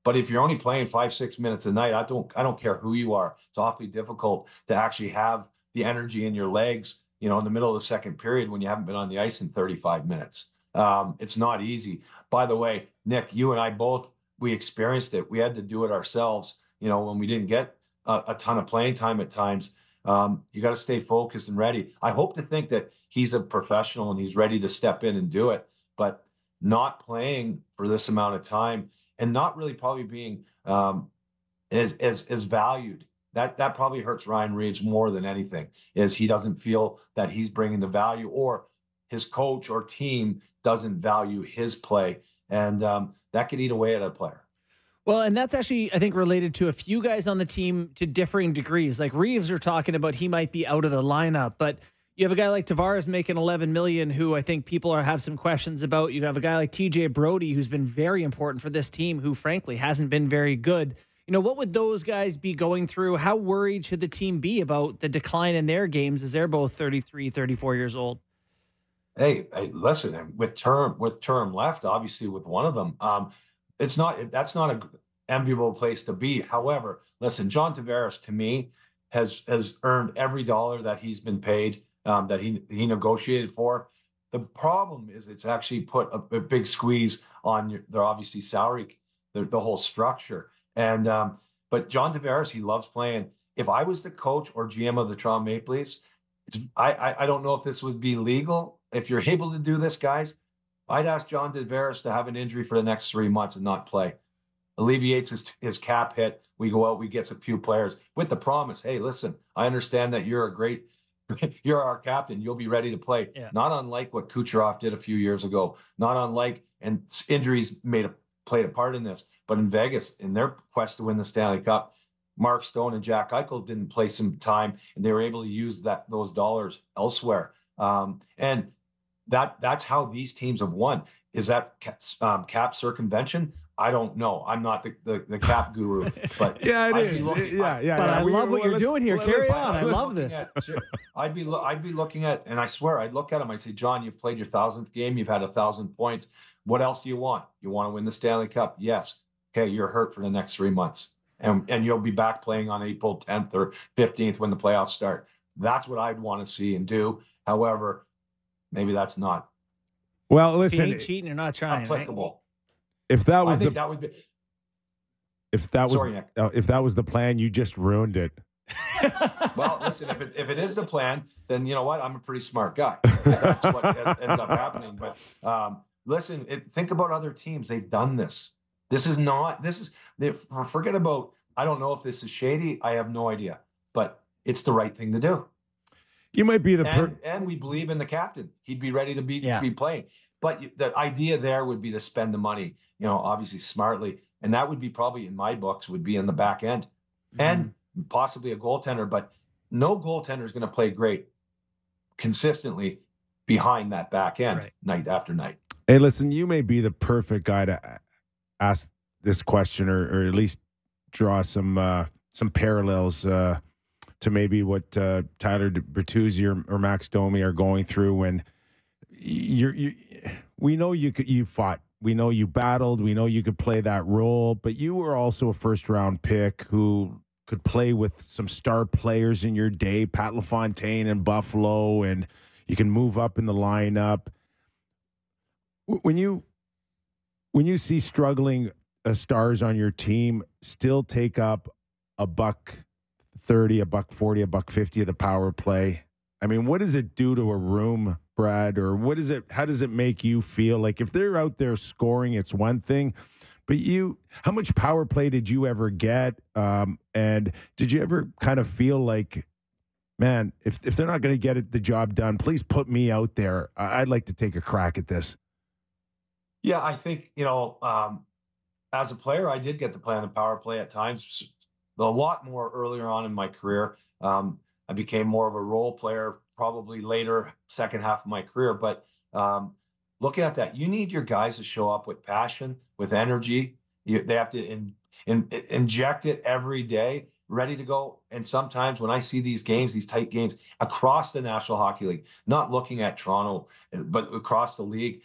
But if you're only playing 5-6 minutes a night, I don't care who you are. It's awfully difficult to actually have the energy in your legs, in the middle of the second period when you haven't been on the ice in 35 minutes. It's not easy. By the way, Nick, you and I both, we experienced it. We had to do it ourselves. When we didn't get a ton of playing time at times. You got to stay focused and ready. I hope to think that he's a professional and he's ready to step in and do it, but not playing for this amount of time and not really probably being as valued. That probably hurts Ryan Reeves more than anything, is he doesn't feel that he's bringing the value, or his coach or team doesn't value his play. And that could eat away at a player. Well, and that's actually, I think, related to a few guys on the team to differing degrees. Like Reeves are talking about he might be out of the lineup, but you have a guy like Tavares making $11 million, who I think people have some questions about. You have a guy like TJ Brodie, who's been very important for this team, who frankly hasn't been very good. What would those guys be going through? How worried should the team be about the decline in their games as they're both 33, 34 years old? Hey, listen, with term left, obviously with one of them, that's not an enviable place to be. However, listen, John Tavares to me has earned every dollar that he's been paid, that he negotiated for. The problem is it's actually put a big squeeze on their obviously salary, the whole structure. And but John Tavares, he loves playing. If I was the coach or GM of the Toronto Maple Leafs, I don't know if this would be legal. If you're able to do this, guys, I'd ask John Tavares to have an injury for the next 3 months and not play. Alleviates his cap hit. We go out, we get a few players with the promise, hey, listen, I understand that you're a great you're our captain. You'll be ready to play. Yeah. Not unlike what Kucherov did a few years ago. Not unlike, and injuries played a part in this. But in Vegas, in their quest to win the Stanley Cup, Mark Stone and Jack Eichel didn't play some time, and they were able to use those dollars elsewhere. And that's how these teams have won. Is that cap circumvention? I don't know. I'm not the cap guru, but yeah, it is. But I love what you're doing here. Carry on. I love this. I'd be looking at, and I swear, I'd look at him. I say, John, you've played your 1,000th game. You've had 1,000 points. What else do you want? You want to win the Stanley Cup? Yes. Okay, you're hurt for the next 3 months, and you'll be back playing on April 10th or 15th when the playoffs start. That's what I'd want to see and do. However, maybe that's not. Well, listen, if you ain't cheating, you're not trying. Applicable. If that was that would be. If that was Sorry, Nick. If that was the plan, you just ruined it. Well, listen, if it is the plan, then you know what? I'm a pretty smart guy. That's what ends up happening. But listen, think about other teams. They've done this. Forget about, I don't know if this is shady. I have no idea. But it's the right thing to do. You might be and we believe in the captain. He'd be ready to be playing. But the idea there would be to spend the money, obviously smartly. And that would be probably, in my books, would be in the back end. Mm-hmm. And possibly a goaltender. But no goaltender is going to play great consistently behind that back end night after night. Hey, listen, you may be the perfect guy to ask this question or at least draw some parallels to maybe what Tyler Bertuzzi or Max Domi are going through when we know you fought. We know you battled. We know you could play that role, but you were also a first-round pick who could play with some star players in your day, Pat LaFontaine and Buffalo, and you can move up in the lineup. When you see struggling stars on your team still take up $130, $140, $150 of the power play, I mean, what does it do to a room, Brad? Or how does it make you feel? Like if they're out there scoring, it's one thing, but how much power play did you ever get? And did you ever kind of feel like, man, if they're not going to get the job done, please put me out there. I'd like to take a crack at this. Yeah, I think, as a player, I did get to play on the power play at times, a lot more earlier on in my career. I became more of a role player probably later, second half of my career. But looking at that, you need your guys to show up with passion, with energy. They have to inject it every day, ready to go. And sometimes when I see these games, these tight games across the National Hockey League, not looking at Toronto, but across the league,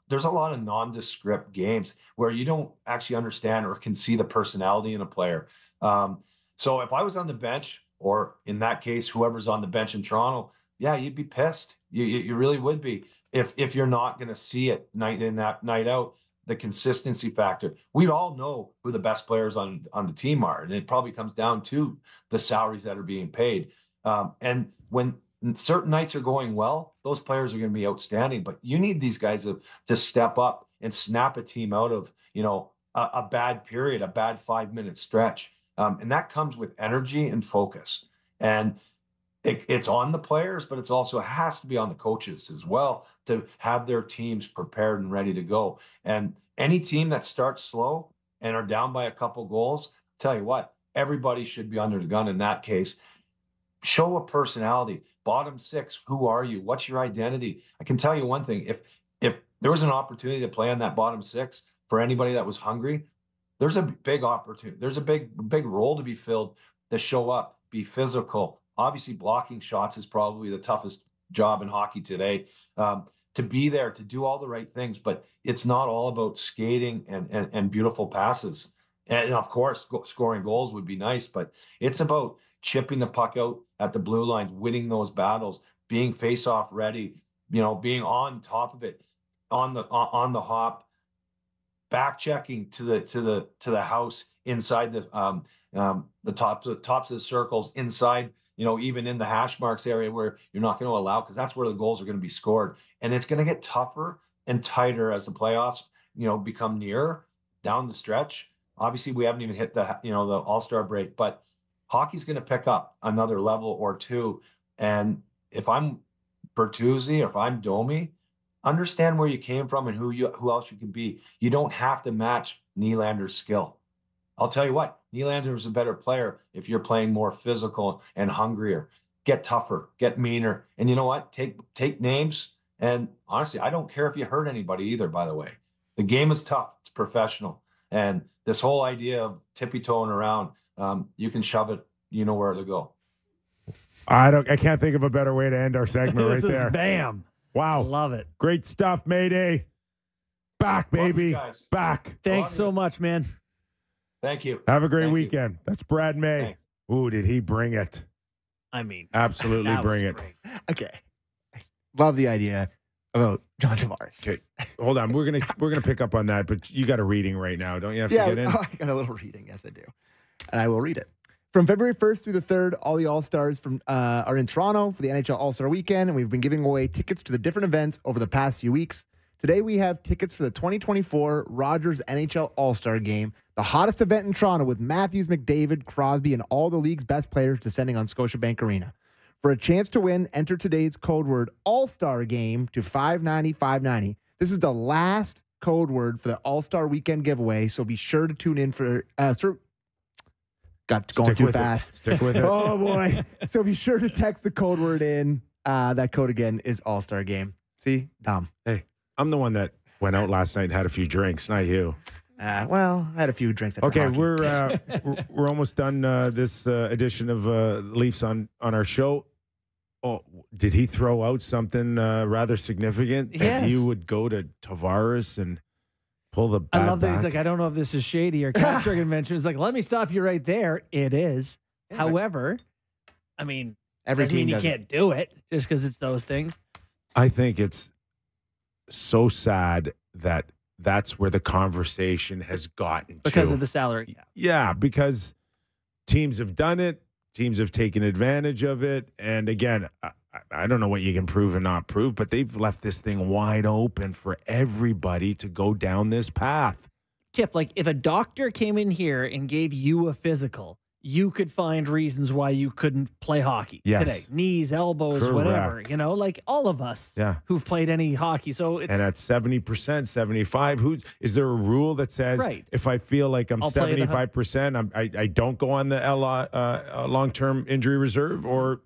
there's a lot of nondescript games where you don't actually understand or can see the personality in a player. So if I was on the bench, or in that case, whoever's on the bench in Toronto, yeah, you'd be pissed. You really would be if you're not going to see it night in, night out, the consistency factor. We all know who the best players on the team are, and it probably comes down to the salaries that are being paid. And when certain nights are going well, those players are going to be outstanding. But you need these guys to step up and snap a team out of a bad period, a bad 5-minute stretch. And that comes with energy and focus. And it's on the players, but it's also has to be on the coaches as well to have their teams prepared and ready to go. And any team that starts slow and are down by a couple goals, tell you what, everybody should be under the gun in that case. Show a personality. Bottom six, who are you? What's your identity? I can tell you one thing. If there was an opportunity to play on that bottom six for anybody that was hungry, there's a big opportunity. There's a big role to be filled to show up, be physical. Obviously, blocking shots is probably the toughest job in hockey today. To be there, to do all the right things, but it's not all about skating and beautiful passes. And of course, scoring goals would be nice, but it's about chipping the puck out at the blue lines, winning those battles, being face-off ready, being on top of it, on the hop. Back checking to the house inside the tops of the circles inside, even in the hash marks area where you're not going to allow, because that's where the goals are going to be scored. And it's going to get tougher and tighter as the playoffs, become nearer down the stretch. Obviously, we haven't even hit the All-Star break, but hockey's going to pick up another level or two And if I'm Bertuzzi, or if I'm Domi, understand where you came from and who else you can be. You don't have to match Nylander's skill. I'll tell you what, Nylander is a better player if you're playing more physical and hungrier. Get tougher, get meaner. And you know what? Take names. And honestly, I don't care if you hurt anybody either, by the way. The game is tough. It's professional. And this whole idea of tippy-toeing around, you can shove it, you know where to go. I can't think of a better way to end our segment right there. Bam. Wow. Love it. Great stuff, Mayday. Back, baby. Guys. Back. Thanks so much, man. Thank you. Have a great Thank weekend. you. That's Brad May. Thanks. Ooh, did he bring it? I mean, Absolutely bring it. Great. Okay. Love the idea about John Tavares. Okay. Hold on. We're gonna pick up on that, but you got a reading right now. Don't you have to get in? I got a little reading. Yes, I do. And I will read it. From February 1st through the 3rd, all the All-Stars are in Toronto for the NHL All-Star Weekend, and we've been giving away tickets to the different events over the past few weeks. Today, we have tickets for the 2024 Rogers NHL All-Star Game, the hottest event in Toronto with Matthews, McDavid, Crosby, and all the league's best players descending on Scotiabank Arena. For a chance to win, enter today's code word All-Star Game to 590-590. This is the last code word for the All-Star Weekend giveaway, so be sure to tune in for got going Stick too with fast. it. Stick with it. Oh, boy. So be sure to text the code word in. That code again is All-Star Game. See? Dumb. Hey, I'm the one that went out last night and had a few drinks, not you. Well, I had a few drinks. Okay, hockey. we're almost done this edition of Leafs on our show. Oh, did he throw out something rather significant? Yes. That you would go to Tavares and pull the bat I love that back? he's like, I don't know if this is shady or capture convention. It's like, let me stop you right there. It is. Yeah, However, I mean, every doesn't team mean you does it. can't do it just because it's those things. I think it's so sad that that's where the conversation has gotten Because to. of the salary cap. Yeah, because teams have done it. Teams have taken advantage of it. And again, I don't know what you can prove and not prove, but they've left this thing wide open for everybody to go down this path. Kip, like if a doctor came in here and gave you a physical, you could find reasons why you couldn't play hockey today. Knees, elbows, Correct. whatever. You know, like all of us who've played any hockey. So it's And at 70%, 75%, is there a rule that says if I feel like I'm I'll play the 75%, I don't go on the long-term injury reserve, or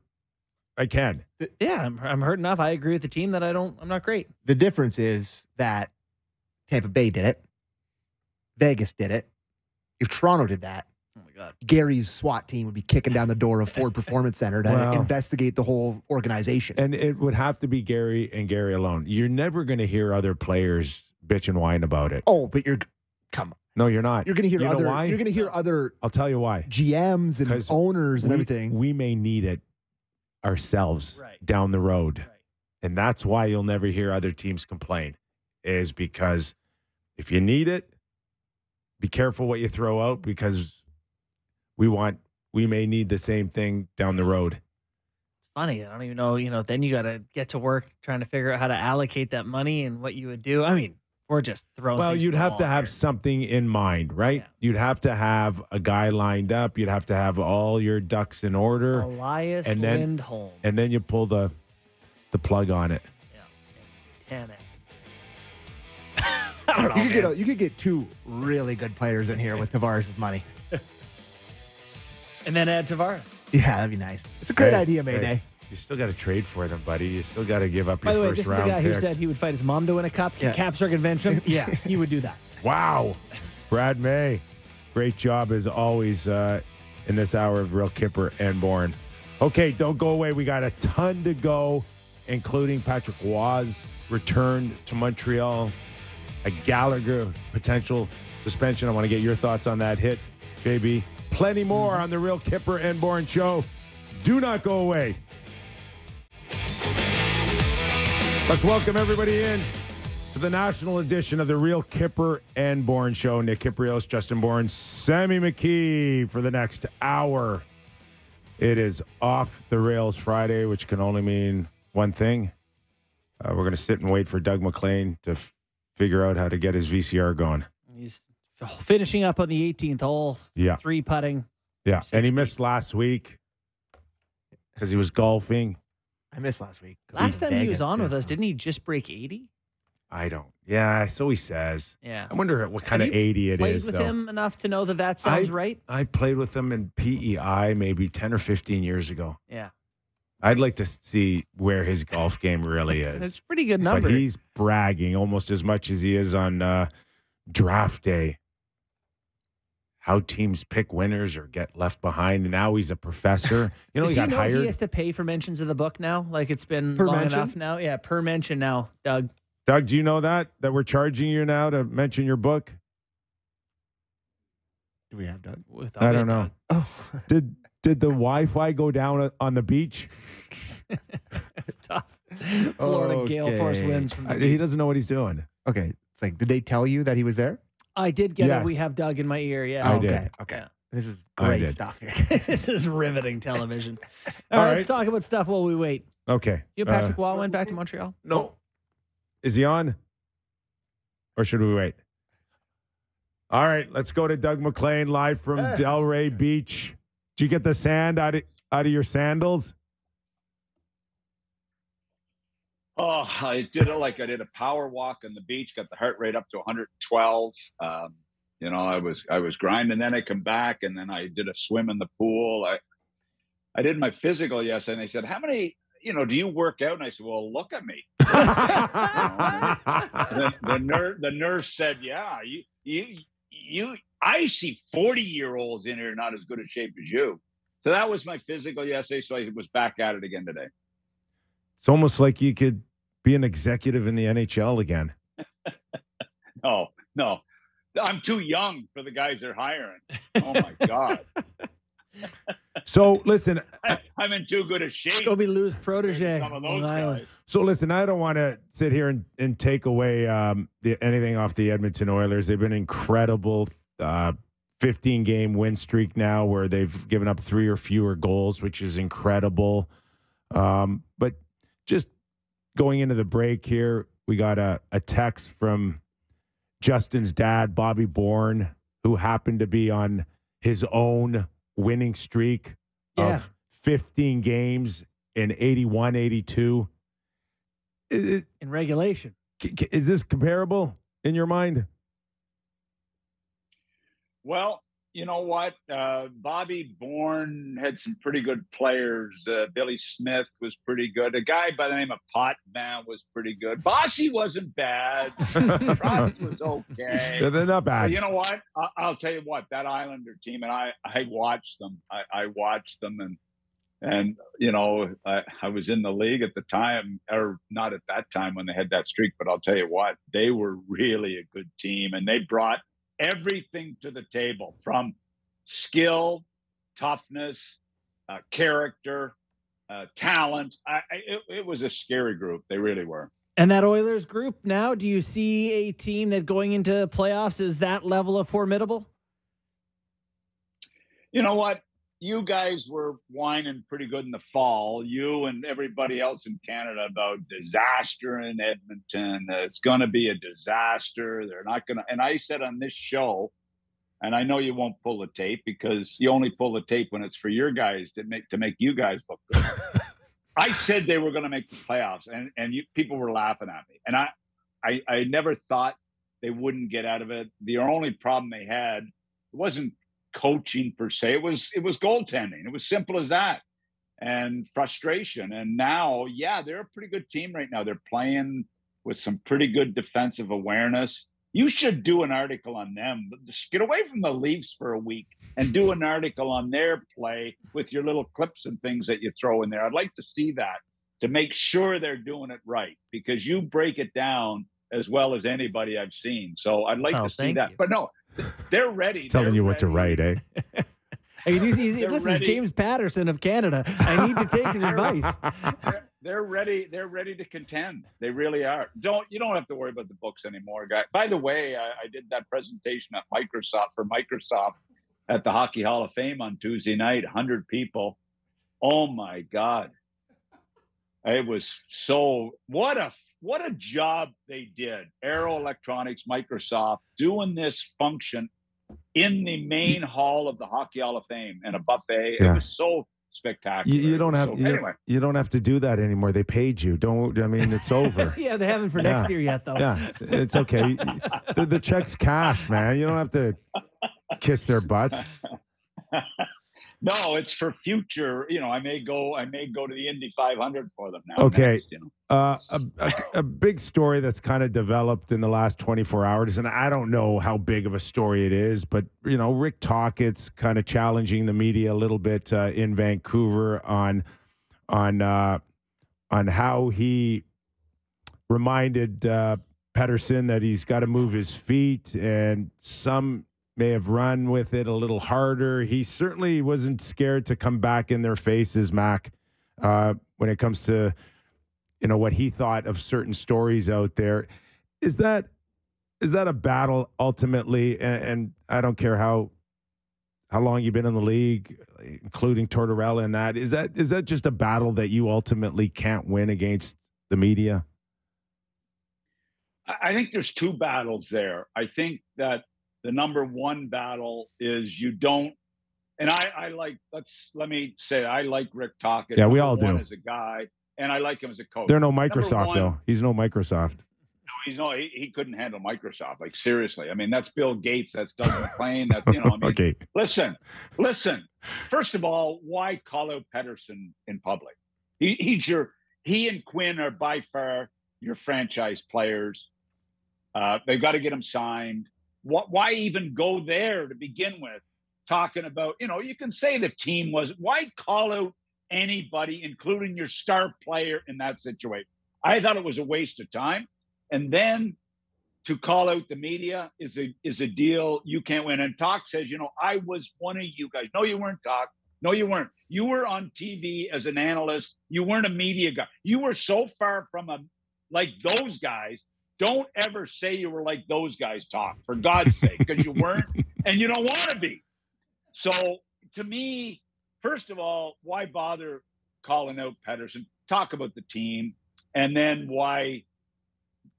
I can? yeah, I'm hurt enough. I agree with the team that I'm not great. The difference is that Tampa Bay did it. Vegas did it. If Toronto did that, Oh my God. Gary's SWAT team would be kicking down the door of Ford Performance Center to Well, investigate the whole organization. And it would have to be Gary and Gary alone. You're never going to hear other players bitch and whine about it. Oh, but come on. No, you're not. You're going to hear You know why? You're going to hear other I'll tell you why. GMs and 'Cause owners and everything. We may need it ourselves Right. down the road. Right. And that's why you'll never hear other teams complain, is because if you need it, be careful what you throw out, because we may need the same thing down the road. It's funny. I don't even know, then you got to get to work trying to figure out how to allocate that money and what you would do. I mean, we're just throwing Well, things you'd to the have to wall have here. something in mind, right? Yeah. You'd have to have a guy lined up. You'd have to have all your ducks in order. Elias and then- Lindholm. And then you pull the plug on it. Yeah. 10. I don't know. You could get two really good players in here with Tavares' money. And then add Tavares. Yeah, that'd be nice. It's a great Hey, idea, Mayday. hey, you still got to trade for them, buddy. You still got to give up By your the way, first this is the round guy picks. who said he would fight his mom to win a cup. Yeah. Caps convention. Yeah, he would do that. Wow. Brad May, great job as always in this hour of Real Kyper and Bourne. Okay, don't go away. We got a ton to go, including Patrick Roy's return to Montreal, a Gallagher potential suspension. I want to get your thoughts on that hit, JB. Plenty more on the Real Kyper and Bourne show. Do not go away. Let's welcome everybody in to the national edition of the Real Kyper and Bourne show. Nick Kypreos, Justin Bourne, Sammy McKee for the next hour. It is Off the Rails Friday, which can only mean one thing. We're going to sit and wait for Doug MacLean to figure out how to get his VCR going. He's finishing up on the 18th hole. Yeah. 3 putting. Yeah, and he 60. missed last week. because he was golfing. I missed last week. Last time he was on with us, didn't he just break 80? I don't. Yeah, so he says. Yeah. I wonder what kind of 80 it played is, with though. him enough to know that sounds right? I played with him in PEI maybe 10 or 15 years ago. Yeah. I'd like to see where his golf game really is. It's a pretty good number. But he's bragging almost as much as he is on draft day. How teams pick winners or get left behind. And now he's a professor. You know, Does he got hired. He has to pay for mentions of the book now? Like it's been Per long mention? enough now? Yeah, per mention now, Doug. Doug, do you know that we're charging you now to mention your book? Do we have Doug? I don't know. Oh. Did the Wi-Fi go down on the beach? It's tough. Florida gale force winds from the He doesn't know what he's doing. Okay. It's like, did they tell you that he was there? I did get Yes. it. We have Doug in my ear. Yeah. I okay. did. Okay. Yeah. This is I great did. stuff here. This is riveting television. All All right, right. let's talk about stuff while we wait. Okay. You and Patrick Waugh went back to Montreal? No. Is he on? Or should we wait? All right, let's go to Doug MacLean live from Delray Beach. Did you get the sand out of your sandals? Oh, I did it like I did a power walk on the beach, got the heart rate up to 112. You know, I was grinding. Then I come back and then I did a swim in the pool. I did my physical yesterday, and they said, "How many? You know, do you work out?" And I said, "Well, look at me." The nurse said, "Yeah, you. I see 40-year-olds in here not as good a shape as you." So that was my physical yesterday. So I was back at it again today. It's almost like you could be an executive in the NHL again. No. I'm too young for the guys they're hiring. Oh, my God. So, listen. I'm in too good a shape. Go be Lou's protege. Some of those guys. So, listen, I don't want to sit here and take away anything off the Edmonton Oilers. They've been incredible. 15-game win streak now where they've given up 3 or fewer goals, which is incredible. But just going into the break here, we got a text from Justin's dad, Bobby Bourne, who happened to be on his own winning streak of 15 games in 81, 82. In regulation. Is this comparable in your mind? Well, you know what? Bobby Bourne had some pretty good players. Billy Smith was pretty good. A guy by the name of Potvin was pretty good. Bossy wasn't bad. Trotz was okay. They're not bad. But you know what? I'll tell you what. That Islander team, and I watched them. I watched them, and you know, I was in the league at the time, or not at that time when they had that streak. But I'll tell you what, they were really a good team, and they brought everything to the table, from skill, toughness, character, talent. It was a scary group. They really were. And that Oilers group now, do you see a team that going into playoffs is that level of formidable? You know what? You guys were whining pretty good in the fall, you and everybody else in Canada, about disaster in Edmonton. It's going to be a disaster. They're not going to. And I said on this show, and I know you won't pull the tape because you only pull the tape when it's for your guys to make you guys look good. I said they were going to make the playoffs, and people were laughing at me. And I never thought they wouldn't get out of it. The only problem they had wasn't coaching per se. It was goaltending. It was simple as that, and frustration. And now, they're a pretty good team right now. They're playing with some pretty good defensive awareness. You should do an article on them. Just get away from the Leafs for a week and do an article on their play with your little clips and things that you throw in there. I'd like to see that to make sure they're doing it right, because you break it down as well as anybody I've seen. So I'd like to see that. But no, they're ready. He's telling you what to write, eh? Listen, it's James Pettersson of Canada. I need to take his advice. They're ready. They're ready to contend. They really are. You don't have to worry about the books anymore, guy. By the way, I did that presentation at Microsoft at the Hockey Hall of Fame on Tuesday night. 100 people. Oh my God! It was so what a job they did. Aero Electronics, Microsoft, doing this function in the main hall of the Hockey Hall of Fame and a buffet. Yeah. It was so spectacular. You don't have anyway. you don't have to do that anymore. They paid you. It's over. Yeah, they haven't for next year yet, though. Yeah, it's okay. The check's cash, man. You don't have to kiss their butts. No, it's for future. I may go to the Indy 500 for them now. Okay. Next, a big story that's kind of developed in the last 24 hours, and I don't know how big of a story it is, but Rick Tocchet's kind of challenging the media a little bit in Vancouver on how he reminded Pettersson that he's got to move his feet, and some may have run with it a little harder. He certainly wasn't scared to come back in their faces, Mac, when it comes to what he thought of certain stories out there. Is that a battle ultimately? And I don't care how long you've been in the league, including Tortorella and that. Is that just a battle that you ultimately can't win against the media? I think there's two battles there. I think that the number one battle is you don't, and let me say, I like Rick Tocchet. Yeah, we all do. As a guy, and I like him as a coach. They're no Microsoft, though. He's no Microsoft. No, he's no. He couldn't handle Microsoft. Like, seriously. I mean, that's Bill Gates. That's Doug MacLean. That's Okay. Listen. First of all, why call out Pettersson in public? He and Quinn are by far your franchise players. They've got to get him signed. Why even go there to begin with? Talking about, you can say the team was. Why call out anybody, including your star player, in that situation? I thought it was a waste of time. And then to call out the media is a deal you can't win. And Talk says, I was one of you guys. No, you weren't, Talk. No, you weren't. You were on TV as an analyst. You weren't a media guy. You were so far from like those guys. Don't ever say you were like those guys, Talk, for God's sake, because you weren't, and you don't want to be. So to me, first of all, why bother calling out Pettersson? Talk about the team, and then why,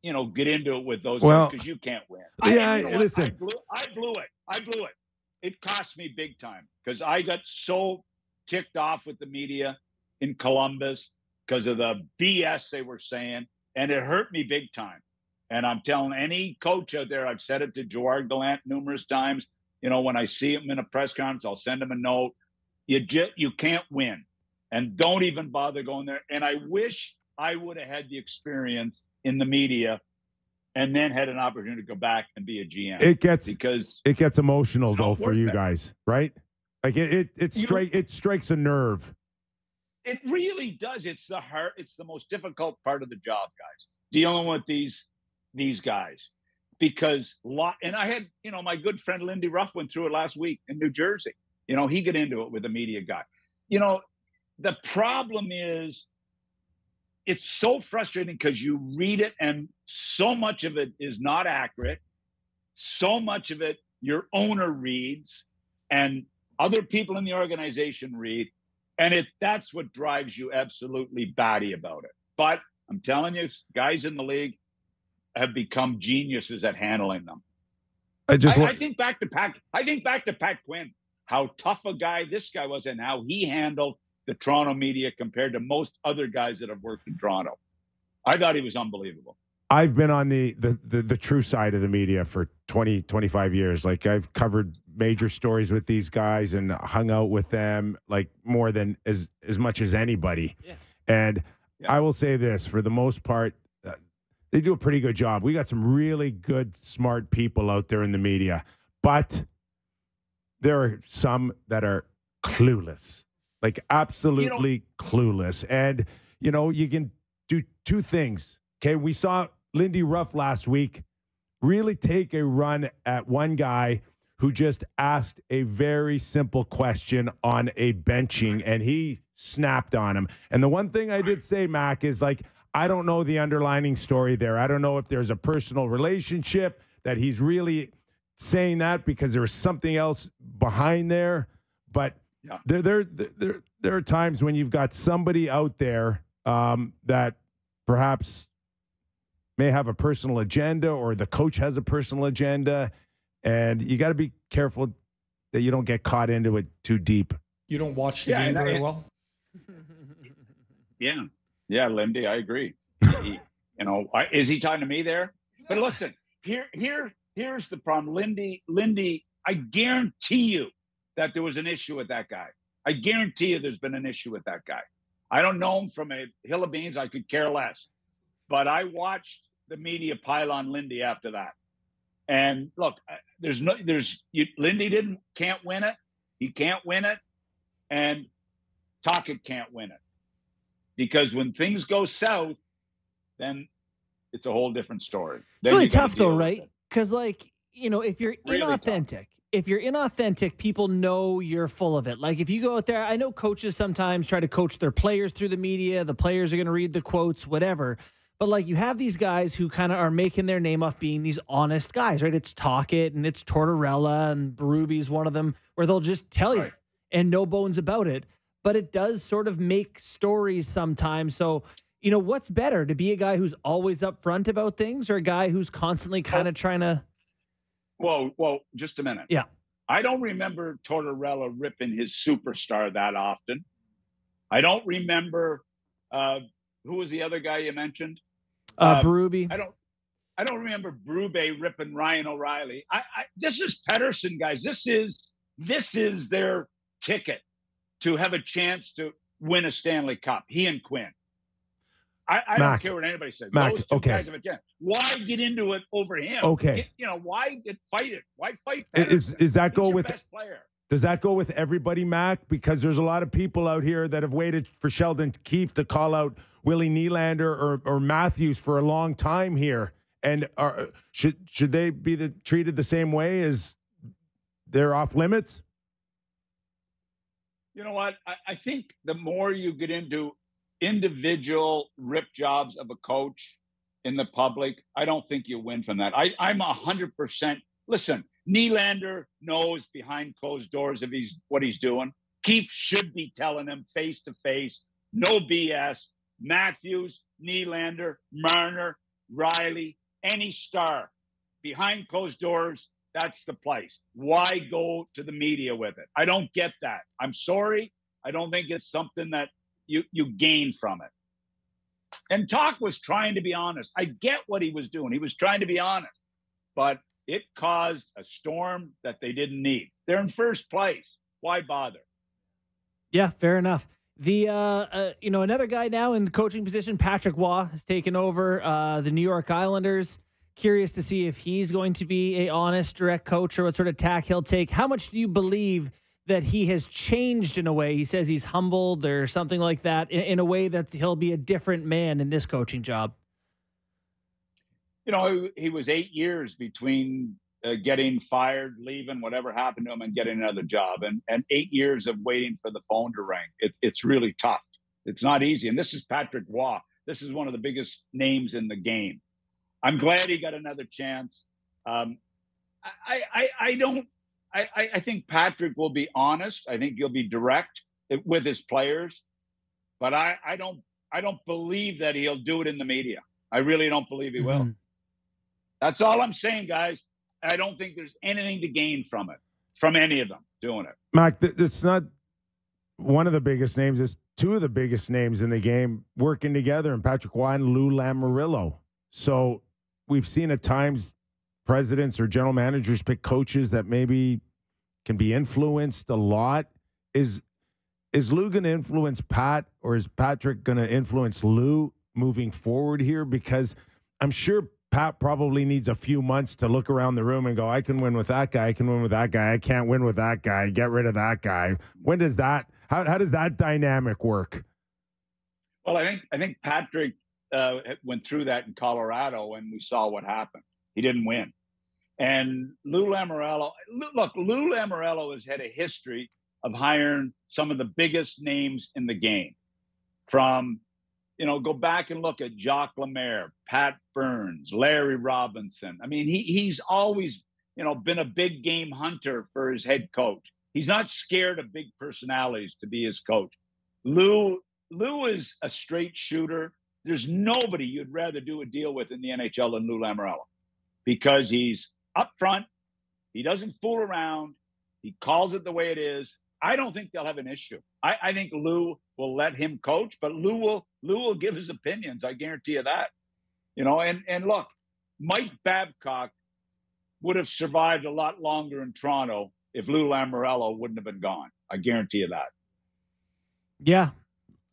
get into it with those guys, because you can't win. Listen. I blew it. It cost me big time because I got so ticked off with the media in Columbus because of the BS they were saying, and it hurt me big time. And I'm telling any coach out there, I've said it to Gerard Gallant numerous times, when I see him in a press conference, I'll send him a note. You can't win. And don't even bother going there. And I wish I would have had the experience in the media and then had an opportunity to go back and be a GM. It gets emotional, though, for you guys, right? Like it strikes a nerve. It really does. It's the most difficult part of the job, guys, dealing with these guys, because and I had, my good friend Lindy Ruff went through it last week in New Jersey. He got into it with a media guy. The problem is it's so frustrating because you read it and so much of it is not accurate. So much of it your owner reads and other people in the organization read. And that's what drives you absolutely batty about it. But I'm telling you, guys in the league have become geniuses at handling them. I think back to Pat Quinn, how tough a guy this guy was and how he handled the Toronto media compared to most other guys that have worked in Toronto. I thought he was unbelievable. I've been on the true side of the media for 20, 25 years. Like, I've covered major stories with these guys and hung out with them like more than as much as anybody. Yeah. And I will say this, for the most part, they do a pretty good job. We got some really good, smart people out there in the media, but there are some that are clueless, like absolutely clueless. And, you can do two things. Okay, we saw Lindy Ruff last week really take a run at one guy who just asked a very simple question on a benching, and he snapped on him. And the one thing I did say, Mac, is like, I don't know the underlining story there. I don't know if there's a personal relationship that he's really saying that because there was something else behind there. But there are times when you've got somebody out there that perhaps may have a personal agenda, or the coach has a personal agenda, and you got to be careful that you don't get caught into it too deep. You don't watch the game very well? Yeah, Lindy, I agree. Is he talking to me there? But listen, here's the problem. Lindy, I guarantee you that there was an issue with that guy. I guarantee you there's been an issue with that guy. I don't know him from a hill of beans. I could care less. But I watched the media pile on Lindy after that. And look, Lindy can't win it. He can't win it. And Tocchet can't win it. Because when things go south, then it's a whole different story. It's really tough though, right? Because if you're really inauthentic, people know you're full of it. Like if you go out there, I know coaches sometimes try to coach their players through the media. The players are going to read the quotes, whatever. But like you have these guys who kind of are making their name off being these honest guys, right? It's Tocchet and it's Tortorella and Berube's one of them where they'll just tell you and no bones about it. But it does sort of make stories sometimes. So, what's better, to be a guy who's always upfront about things or a guy who's constantly kind of trying to... Whoa, just a minute. Yeah. I don't remember Tortorella ripping his superstar that often. I don't remember... who was the other guy you mentioned? Berube. I don't remember Berube ripping Ryan O'Reilly. This is Pettersson, guys. This is their ticket to have a chance to win a Stanley Cup. He and Quinn. I don't care what anybody says. Those two guys have a chance. Why get into it over him? Okay. Why fight it? Why fight Pettersson? Is that go with best player? Does that go with everybody, Mac? Because there's a lot of people out here that have waited for Sheldon Keefe to call out Willie Nylander or Matthews for a long time here. And should they be treated the same way as they're off limits? You know what? I think the more you get into individual rip jobs of a coach in the public, I don't think you win from that. I'm 100%. Listen, Nylander knows behind closed doors what he's doing. Keefe should be telling him face to face, no BS. Matthews, Nylander, Marner, Riley, any star behind closed doors, that's the place. Why go to the media with it? I don't get that. I'm sorry. I don't think it's something that you gain from it. And Talk was trying to be honest. I get what he was doing. He was trying to be honest. But it caused a storm that they didn't need. They're in first place. Why bother? Yeah, fair enough. The another guy now in the coaching position, Patrick Waugh, has taken over the New York Islanders. Curious to see if he's going to be a honest, direct coach or what sort of tack he'll take. How much do you believe that he has changed in a way? He says he's humbled or something like that in a way that he'll be a different man in this coaching job. He was 8 years between getting fired, leaving, whatever happened to him, and getting another job. And 8 years of waiting for the phone to ring. It's really tough. It's not easy. And this is Patrick Waugh. This is one of the biggest names in the game. I'm glad he got another chance. I think Patrick will be honest. I think he'll be direct with his players. But I don't believe that he'll do it in the media. I really don't believe he will. That's all I'm saying, guys. I don't think there's anything to gain from it, from any of them doing it. Mac, it's not one of the biggest names. It's two of the biggest names in the game working together, and Patrick Waugh and Lou Lamoriello. So we've seen at times presidents or general managers pick coaches that maybe can be influenced a lot. Is Lou going to influence Pat, or is Patrick going to influence Lou moving forward here? Because I'm sure Pat probably needs a few months to look around the room and go, I can win with that guy. I can win with that guy. I can't win with that guy. Get rid of that guy. When does that, how does that dynamic work? Well, I think Patrick went through that in Colorado, and we saw what happened. He didn't win. And Lou Lamoriello has had a history of hiring some of the biggest names in the game. From, go back and look at Jacques Lemaire, Pat Burns, Larry Robinson. I mean, he's always, been a big game hunter for his head coach. He's not scared of big personalities to be his coach. Lou is a straight shooter. There's nobody you'd rather do a deal with in the NHL than Lou Lamoriello, because he's up front. He doesn't fool around. He calls it the way it is. I don't think they'll have an issue. I think Lou will let him coach, but Lou will give his opinions. I guarantee you that. And look, Mike Babcock would have survived a lot longer in Toronto if Lou Lamoriello wouldn't have been gone. I guarantee you that. Yeah,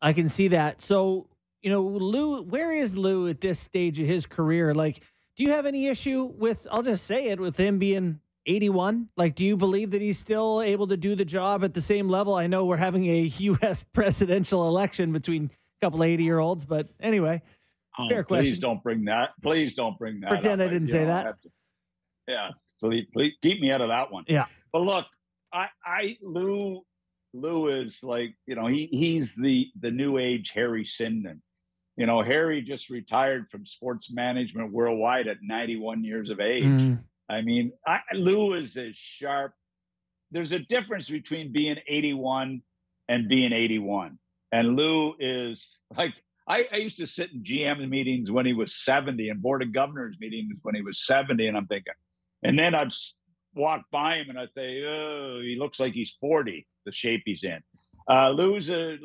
I can see that. So, Lou, where is Lou at this stage of his career? Like, do you have any issue with, I'll just say it, with him being 81? Like, do you believe that he's still able to do the job at the same level? I know we're having a U.S. presidential election between a couple 80-year-olds, but anyway, fair question. Please don't bring that. Please don't bring that Pretend up. I didn't say that. Yeah, please keep me out of that one. Yeah. But look, Lou is like, he's the new age Harry Sinden. Harry just retired from sports management worldwide at 91 years of age. I mean, Lou is as sharp. There's a difference between being 81 and being 81. And Lou is like, I used to sit in GM meetings when he was 70 and Board of Governors meetings when he was 70. And I'm thinking, and then I'd walk by him and I'd say, oh, he looks like he's 40, the shape he's in. Lou's an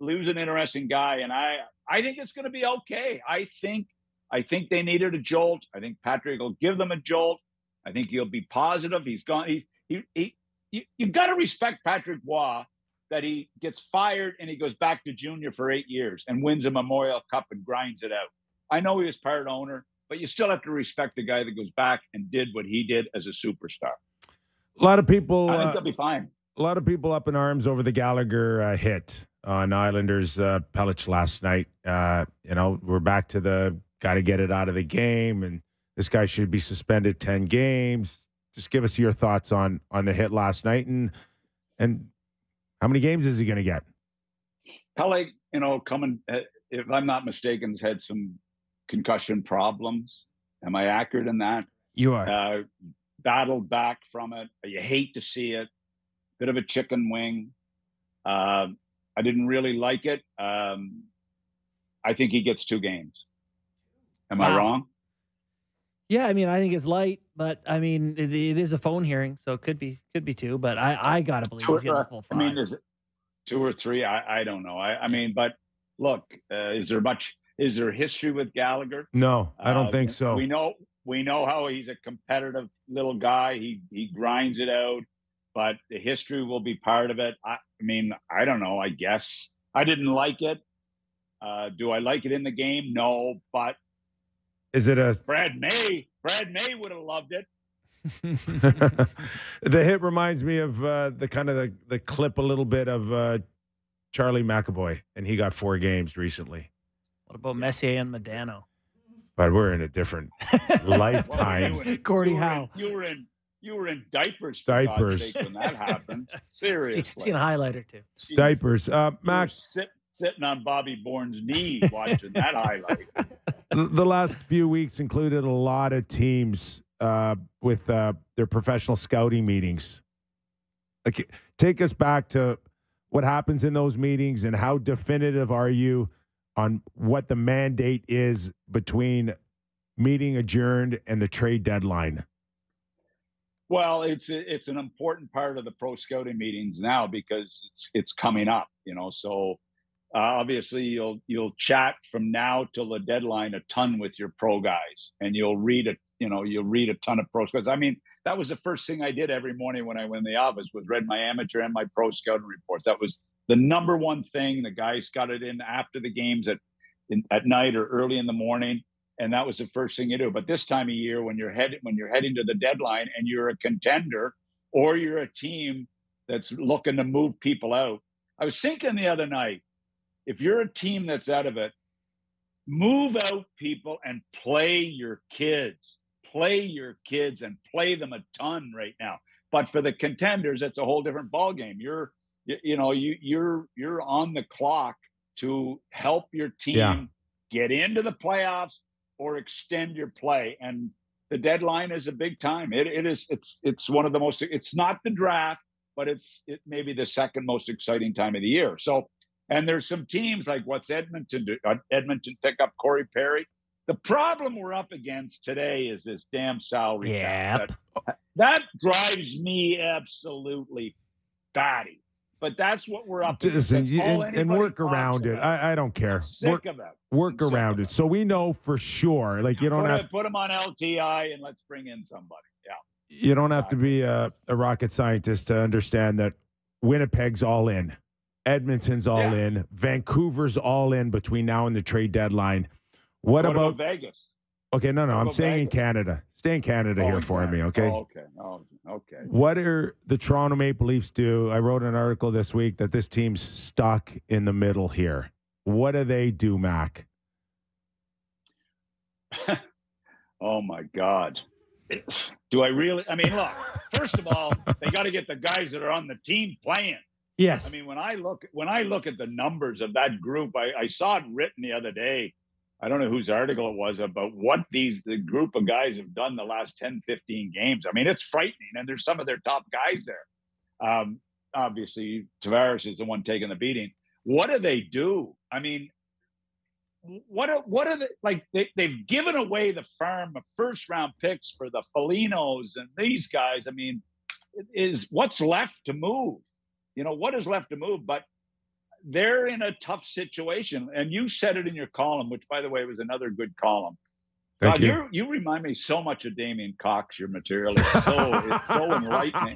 interesting guy. And I think it's going to be okay. I think they needed a jolt. I think Patrick will give them a jolt. I think he'll be positive. He's gone. You've got to respect Patrick Waugh that he gets fired and he goes back to junior for 8 years and wins a Memorial Cup and grinds it out. I know he was part owner, but you still have to respect the guy that goes back and did what he did as a superstar. A lot of people. I think they'll be fine. A lot of people up in arms over the Gallagher hit on Islanders Pelech last night. We're back to the got to get it out of the game, and this guy should be suspended 10 games. Just give us your thoughts on the hit last night, and how many games is he going to get? Pelech, coming, if I'm not mistaken, has had some concussion problems. Am I accurate in that? You are. Battled back from it. You hate to see it. Bit of a chicken wing. I didn't really like it. I think he gets 2 games. Am I wrong? Yeah, I mean, I think it's light, but I mean, it is a phone hearing, so it could be 2. But I gotta believe he's getting the full 5. I mean, is it 2 or 3? I don't know. I mean, but look, is there history with Gallagher? No, I don't think so. We know how he's a competitive little guy. He grinds it out, but the history will be part of it. I mean, I don't know. I guess I didn't like it. Do I like it in the game? No, but is it a Brad May would have loved it. The hit reminds me of the clip a little bit of Charlie McAvoy, and he got 4 games recently. What about Messier and Modano? But we're in a different lifetimes. Well, Gordie Howe. You were in diapers. For Diapers. God's sake when that happened. Seriously. Seen a highlight or 2. Jeez. Diapers. Mac. Sitting on Bobby Bourne's knee watching that highlight. The last few weeks included a lot of teams with their professional scouting meetings. Like, take us back to what happens in those meetings and how definitive are you on what the mandate is between meeting adjourned and the trade deadline? Well, it's an important part of the pro scouting meetings now because it's coming up, So obviously, you'll chat from now till the deadline a ton with your pro guys, and you'll read a ton of pro scouts. I mean, that was the first thing I did every morning when I went in the office was read my amateur and my pro scouting reports. That was the number one thing. The guys got it in after the games at night or early in the morning, and that was the first thing you do. But this time of year, when you're heading to the deadline and you're a contender or you're a team that's looking to move people out, I was thinking the other night, if you're a team that's out of it, move out people and play your kids. Play your kids and play them a ton right now. But for the contenders, it's a whole different ballgame. You're on the clock to help your team get into the playoffs or extend your play. And the deadline is a big time. It's one of the most. It's not the draft, but it may be the second most exciting time of the year. So. And there's some teams like what's Edmonton do? Edmonton pick up Corey Perry. The problem we're up against today is this damn salary cap. That drives me absolutely batty. but that's what we're up to. Listen, and work around it. I don't care. Sick of it. Work around it. So we know for sure. Like, you don't have put them on LTI and let's bring in somebody. Yeah. You don't have to be a rocket scientist to understand that Winnipeg's all in. Edmonton's all in. Vancouver's all in between now and the trade deadline. What about Vegas? Okay, no. I'm staying in Canada. Stay in Canada here for me, okay? Okay. Okay. What are the Toronto Maple Leafs do? I wrote an article this week that this team's stuck in the middle here. What do they do, Mac? Oh, my God. Do I really? I mean, look, first of all, they got to get the guys that are on the team playing. Yes. I mean, when I look at the numbers of that group, I saw it written the other day. I don't know whose article it was about what the group of guys have done the last 10, 15 games. I mean, it's frightening. And there's some of their top guys there. Obviously, Tavares is the one taking the beating. What do they do? I mean, what are they like? They've given away the farm of first-round picks for the Folignos and these guys. I mean, is what's left to move? You know, what is left to move? But they're in a tough situation. And you said it in your column, which, by the way, was another good column. Thank you. You remind me so much of Damien Cox, your material. It's so enlightening.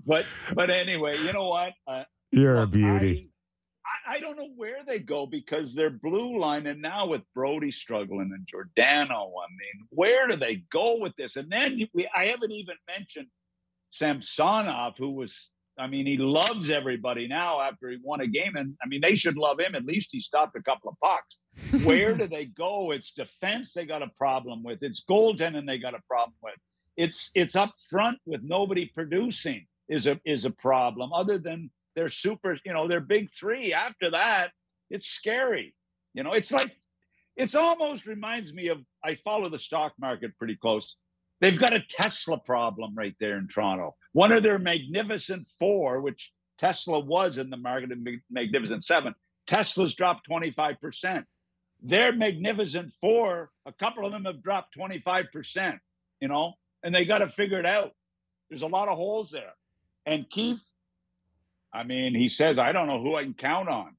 But anyway, you know what? You're a beauty. I don't know where they go because they're blue line, and now with Brodie struggling and Giordano, I mean, where do they go with this? And then I haven't even mentioned Samsonov, who was, I mean, he loves everybody now after he won a game. And I mean, they should love him. At least he stopped a couple of pucks. Where do they go? It's defense they got a problem with. It's goaltending they got a problem with. It's up front with nobody producing is a problem other than their super, their big three. After that, it's scary. It's almost reminds me of, I follow the stock market pretty close. They've got a Tesla problem right there in Toronto. One of their Magnificent Four, which Tesla was in the market in Magnificent Seven, Tesla's dropped 25%. Their Magnificent Four, a couple of them have dropped 25%, and they got to figure it out. There's a lot of holes there. And Keefe, I mean, he says, I don't know who I can count on.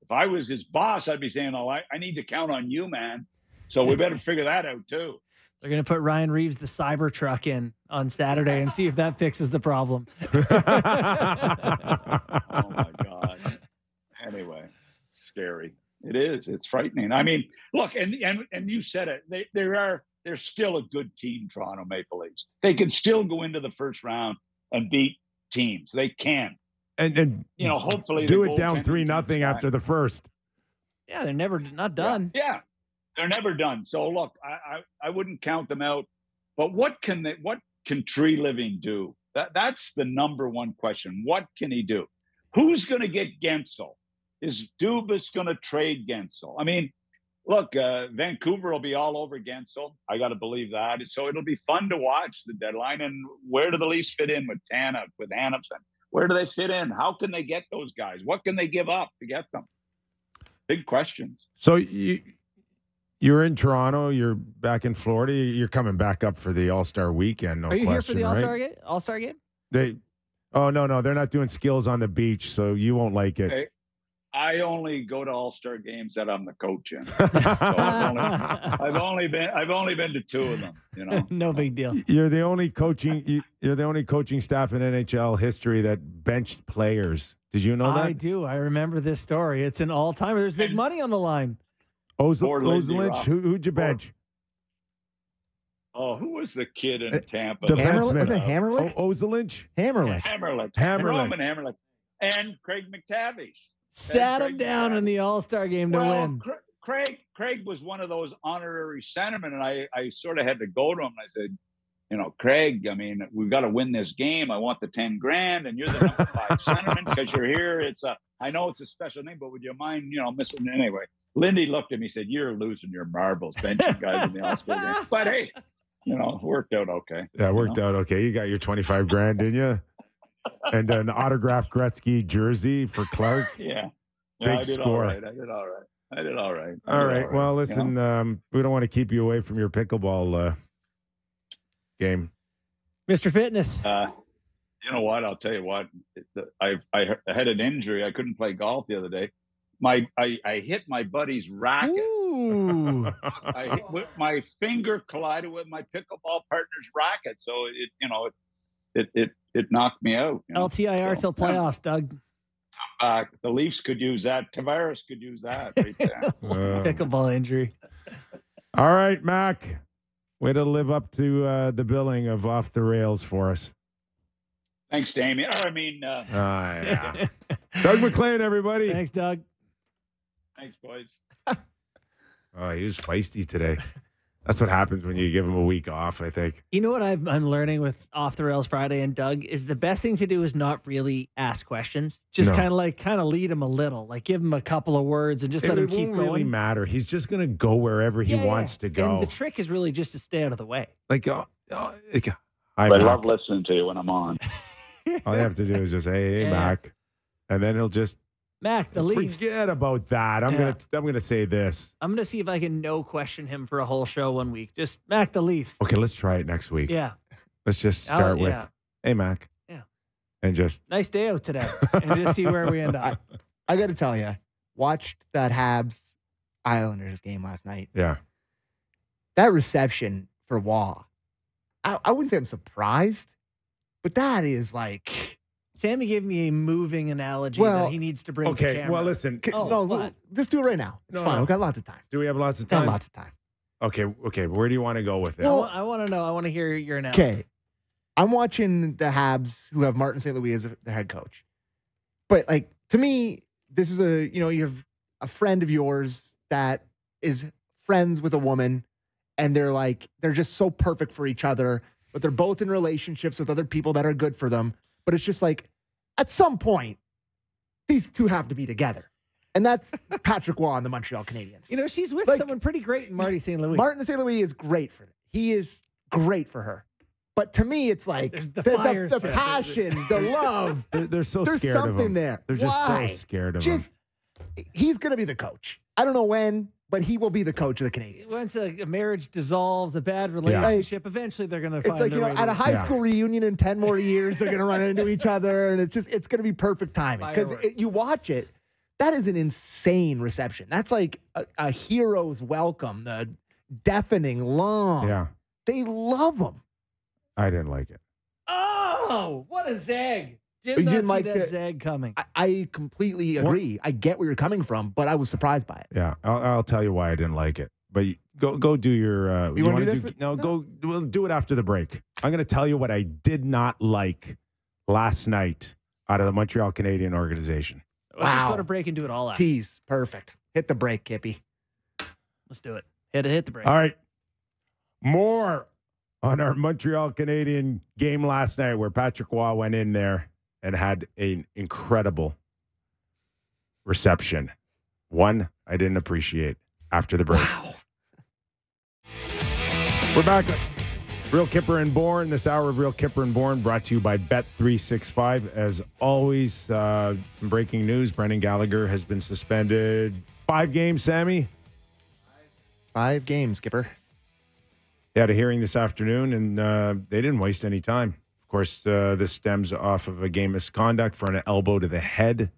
If I was his boss, I'd be saying, I need to count on you, man. So we better figure that out, too. They're going to put Ryan Reeves, the Cybertruck, in on Saturday and see if that fixes the problem. Oh, my God. Anyway, scary. It is. It's frightening. I mean, look, and you said it. They're still a good team, Toronto Maple Leafs. They can still go into the first round and beat teams. They can. And hopefully do it down 3-0 after the first. Yeah, they're not done. Yeah. They're never done. So look, I wouldn't count them out. But what can Tree Living do? That's the number one question. What can he do? Who's going to get Gensel? Is Dubas going to trade Gensel? I mean, look, Vancouver will be all over Gensel. I got to believe that. So it'll be fun to watch the deadline. And where do the Leafs fit in with Tanev, with Hanifin? Where do they fit in? How can they get those guys? What can they give up to get them? Big questions. So you're in Toronto. You're back in Florida. You're coming back up for the All-Star weekend. No question, Are you here for the right? All-Star game? No, they're not doing skills on the beach, so you won't like it. Hey, I only go to All-Star games that I'm the coach in. So I've only been to two of them. No big deal. You're the only coaching staff in NHL history that benched players. Did you know that? I do. I remember this story. It's an all-timer. There's big money on the line. Ozelinch, who'd you bench? Oh, who was the kid in Tampa? Defenseman. Was it Hammerlich? Ozelinch? Hammerlich. Roman Hammerlich. And Craig McTavish. Sat him down in the All-Star game to win. Craig was one of those honorary centermen, and I sort of had to go to him. I said, Craig, I mean, we've got to win this game. I want the $10,000, and you're the number 5 centerman because you're here. I know it's a special name, but would you mind, missing anyway? Lindy looked at me and said, you're losing your marbles benching guys in the All-Star game. But hey, worked out okay. Yeah, it worked out okay. You got your $25,000, didn't you? And an autographed Gretzky jersey for Clark. Yeah. Big I did score. I did all right. All right. Well, listen, we don't want to keep you away from your pickleball game. Mr. Fitness. You know what? I'll tell you what. I had an injury. I couldn't play golf the other day. I hit my buddy's racket. Ooh. My finger collided with my pickleball partner's racket, so it knocked me out. LTIR till playoffs, Doug. The Leafs could use that. Tavares could use that right there. Pickleball injury. All right, Mac. Way to live up to the billing of Off the Rails for us. Thanks, Damien. Yeah. Doug MacLean, everybody. Thanks, Doug. Thanks, boys. Oh, he was feisty today. That's what happens when you give him a week off, I think. You know what I'm learning with Off the Rails Friday and Doug is the best thing to do is not really ask questions. Just kind of lead him a little, like give him a couple of words and just let him keep going. It won't really matter. He's just going to go wherever he wants to go. And the trick is really just to stay out of the way. I love listening to you when I'm on. All you have to do is just say, hey, Mac. And then he'll just Mac, the Leafs. Forget about that. I'm gonna say this. I'm gonna see if I can no question him for a whole show one week. Just Mac, the Leafs. Okay, let's try it next week. Yeah. Let's just start with, hey, Mac. Yeah. And just nice day out today, and just see where we end up. I got to tell you, watched that Habs Islanders game last night. Yeah. That reception for Waugh. I wouldn't say I'm surprised, but that is like. Sammy gave me a moving analogy that he needs to bring to camera. Well, listen. Let's do it right now. It's fine. We've got lots of time. Do we have lots of time? Lots of time. Okay. Where do you want to go with it? Well, I want to know. I want to hear your analogy. Okay. I'm watching the Habs who have Martin St. Louis as their head coach. But, like, to me, this is you have a friend of yours that is friends with a woman, and they're just so perfect for each other, but they're both in relationships with other people that are good for them. But it's just like, at some point, these two have to be together. And that's Patrick Waugh and the Montreal Canadiens. You know, she's with someone pretty great in Marty St. Louis. Martin St. Louis is great for her. He is great for her. But to me, it's like the passion, the love. They're so There's scared of him. There's something there. They're just so scared of him. He's going to be the coach. I don't know when, but he will be the coach of the Canadiens. Once a marriage dissolves, a bad relationship, eventually they're going to find their way at a high school reunion in 10 more years, they're going to run into each other, and it's going to be perfect timing. Because you watch it, that is an insane reception. That's like a hero's welcome, the deafening long. Yeah. They love him. I didn't like it. Oh, what a zag. Didn't like that zag coming. I completely agree. I get where you're coming from, but I was surprised by it. Yeah, I'll tell you why I didn't like it. But go do your. You want to do this? No, we'll do it after the break. I'm going to tell you what I did not like last night out of the Montreal Canadian organization. Let's just go to break and do it all out. Tease. Perfect. Hit the break, Kippy. Let's do it. Hit the break. All right. More on our Montreal Canadian game last night where Patrick Waugh went in there and had an incredible reception. One I didn't appreciate after the break. Wow. We're back. Real Kyper and Bourne. This hour of Real Kyper and Bourne brought to you by Bet365. As always, some breaking news. Brendan Gallagher has been suspended 5 games, Sammy. 5 games, Skipper. They had a hearing this afternoon, and they didn't waste any time. Of course, this stems off of a game misconduct for an elbow to the head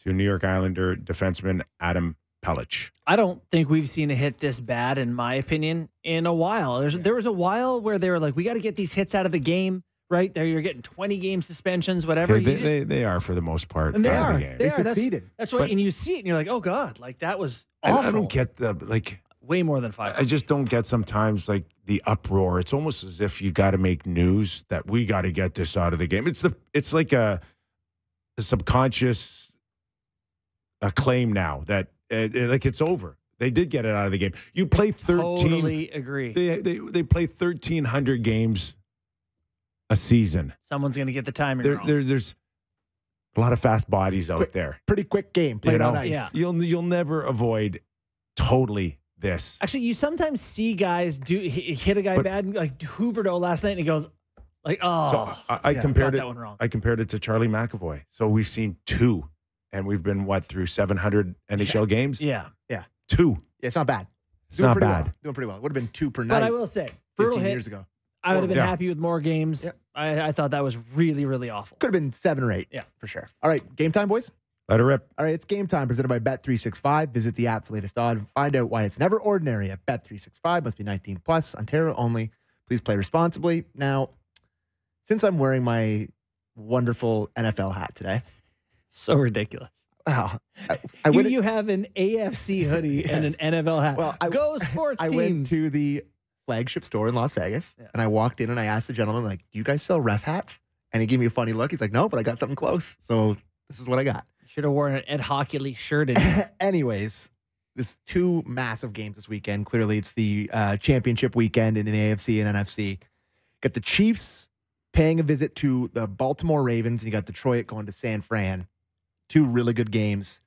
to New York Islander defenseman Adam Pelech. I don't think we've seen a hit this bad, in my opinion, in a while. There was a while where they were like, we got to get these hits out of the game, right? There, you're getting 20-game suspensions, whatever. Okay, they are, for the most part. And they are. They succeeded. That's right. And you see it, and you're like, oh, God, like that was awful. I don't get the, way more than 5. I just don't get sometimes the uproar. It's almost as if you got to make news that we got to get this out of the game. It's like a subconscious claim now that it's over. They did get it out of the game. You play 13. Totally agree. They play 1,300 games a season. Someone's going to get the timing wrong. There's a lot of fast bodies out there. Pretty quick game. Played on ice. Yeah. You'll never avoid totally this. Actually, you sometimes see guys hit a guy bad, like Huberdeau last night, and he goes, oh. So I compared that one wrong. I compared it to Charlie McAvoy. So we've seen 2, and we've been through 700 NHL games. Yeah. 2. Yeah, it's not bad. It's not bad. Doing pretty well. It would have been 2 per night. But I will say, 15 years ago. I would have been Yeah. happy with more games. Yep. I thought that was really, really awful. Could have been 7 or 8. Yeah. For sure. All right. Game time, boys. Let her rip. All right. It's game time presented by Bet365. Visit the app for the latest odds and find out why it's never ordinary at Bet365. Must be 19 plus. Ontario only. Please play responsibly. Now, since I'm wearing my wonderful NFL hat today, So ridiculous. well, You have an AFC hoodie and an NFL hat. Well, Go sports I teams. went to the flagship store in Las Vegas, Yeah. and I walked in and I asked the gentleman, like, do you guys sell ref hats? And he gave me a funny look. He's like, no, but I got something close. So this is what I got. Should have worn an Ed Hockley shirt. Anyways, this 2 massive games this weekend. Clearly, it's the championship weekend in the AFC and NFC. Got the Chiefs paying a visit to the Baltimore Ravens, and you got Detroit going to San Fran. 2 really good games.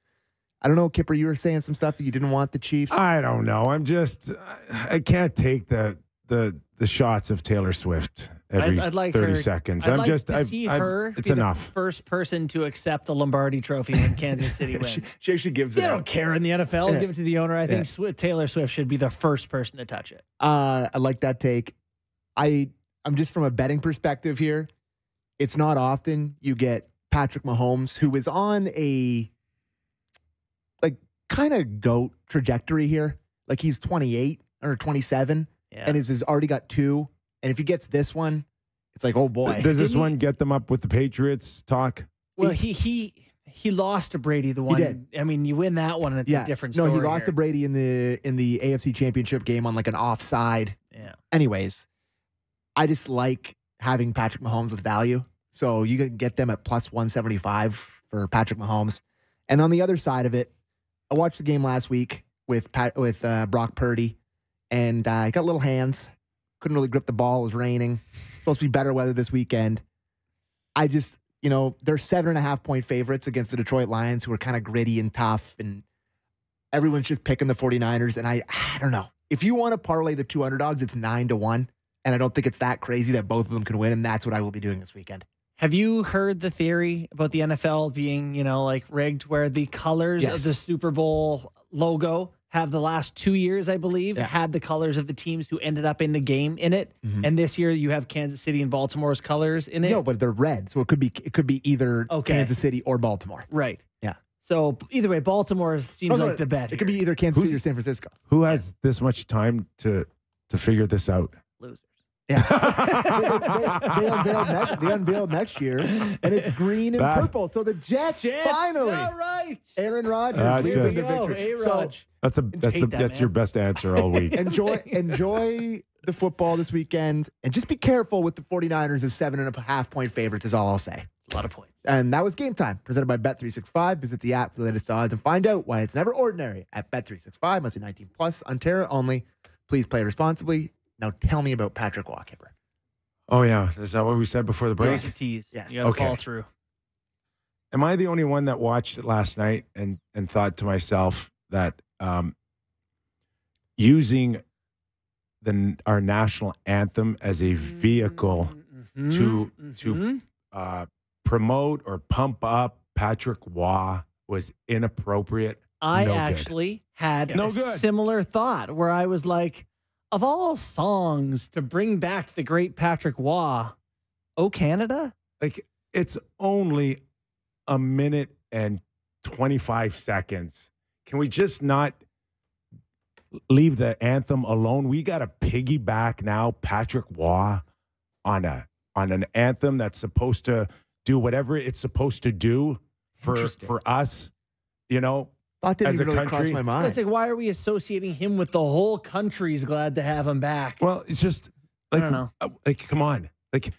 I don't know, Kipper, you were saying some stuff that you didn't want the Chiefs. I don't know. I can't take the shots of Taylor Swift every I'd like 30 her, seconds. I'd like to see her it's be enough. the first person to accept the Lombardi Trophy when Kansas City wins. She actually gives They it don't out. care in the NFL. Yeah. Give it to the owner. I think Taylor Swift should be the first person to touch it. I like that take. I'm just from a betting perspective here. It's not often you get Patrick Mahomes, who is on a kind of GOAT trajectory here. Like he's 28 or 27 and has already got 2. And if he gets this one, it's like, oh boy. Does this one get them up with the Patriots talk? Well, he lost to Brady the one. He did. I mean, you win that one and it's a different story. No, he lost here. to Brady in the AFC Championship game on like an offside. Yeah. Anyways, I just like having Patrick Mahomes with value. So you can get them at plus 175 for Patrick Mahomes. And on the other side of it, I watched the game last week with Brock Purdy, and I got little hands. Couldn't really grip the ball. It was raining. Supposed to be better weather this weekend. I just, they're 7.5-point favorites against the Detroit Lions, who are kind of gritty and tough, and everyone's just picking the 49ers. And I don't know. If you want to parlay the 2 underdogs, it's 9-1, and I don't think it's that crazy that both of them can win, and that's what I will be doing this weekend. Have you heard the theory about the NFL being, like rigged, where the colors of the Super Bowl logo have the last 2 years, I believe, had the colors of the teams who ended up in the game in it. Mm-hmm. And this year you have Kansas City and Baltimore's colors in it. No, but they're red. So it could be either Kansas City or Baltimore. Right. Yeah. So either way, Baltimore seems like the bet. It could be either Kansas City or San Francisco. Who has this much time to figure this out? Losers. Yeah. they unveiled next year, and it's green and purple. So the Jets finally. All right. Aaron Rodgers leads in the victory. So That's your best answer all week. enjoy the football this weekend, and just be careful with the 49ers as 7.5-point favorites is all I'll say. A lot of points. And that was Game Time, presented by Bet365. Visit the app for the latest odds and find out why it's never ordinary at Bet365. Must be 19 plus. Ontario only. Please play responsibly. Now tell me about Patrick Walkipper. Oh, yeah. Is that what we said before the break? Yes. Tease. Yes. You got to fall through. Am I the only one that watched it last night and thought to myself that using our national anthem as a vehicle to promote or pump up Patrick Waugh was inappropriate? I actually had a similar thought where I was like, of all songs to bring back the great Patrick Waugh, "Oh Canada"? Like, it's only a minute and 25 seconds. Can we just not leave the anthem alone? We got to piggyback now Patrick Waugh on an anthem that's supposed to do whatever it's supposed to do for us, Thought didn't as even a really country. cross my mind. It's like, why are we associating him with the whole country's glad to have him back? Well, it's just like, I don't know. Like, come on. Like,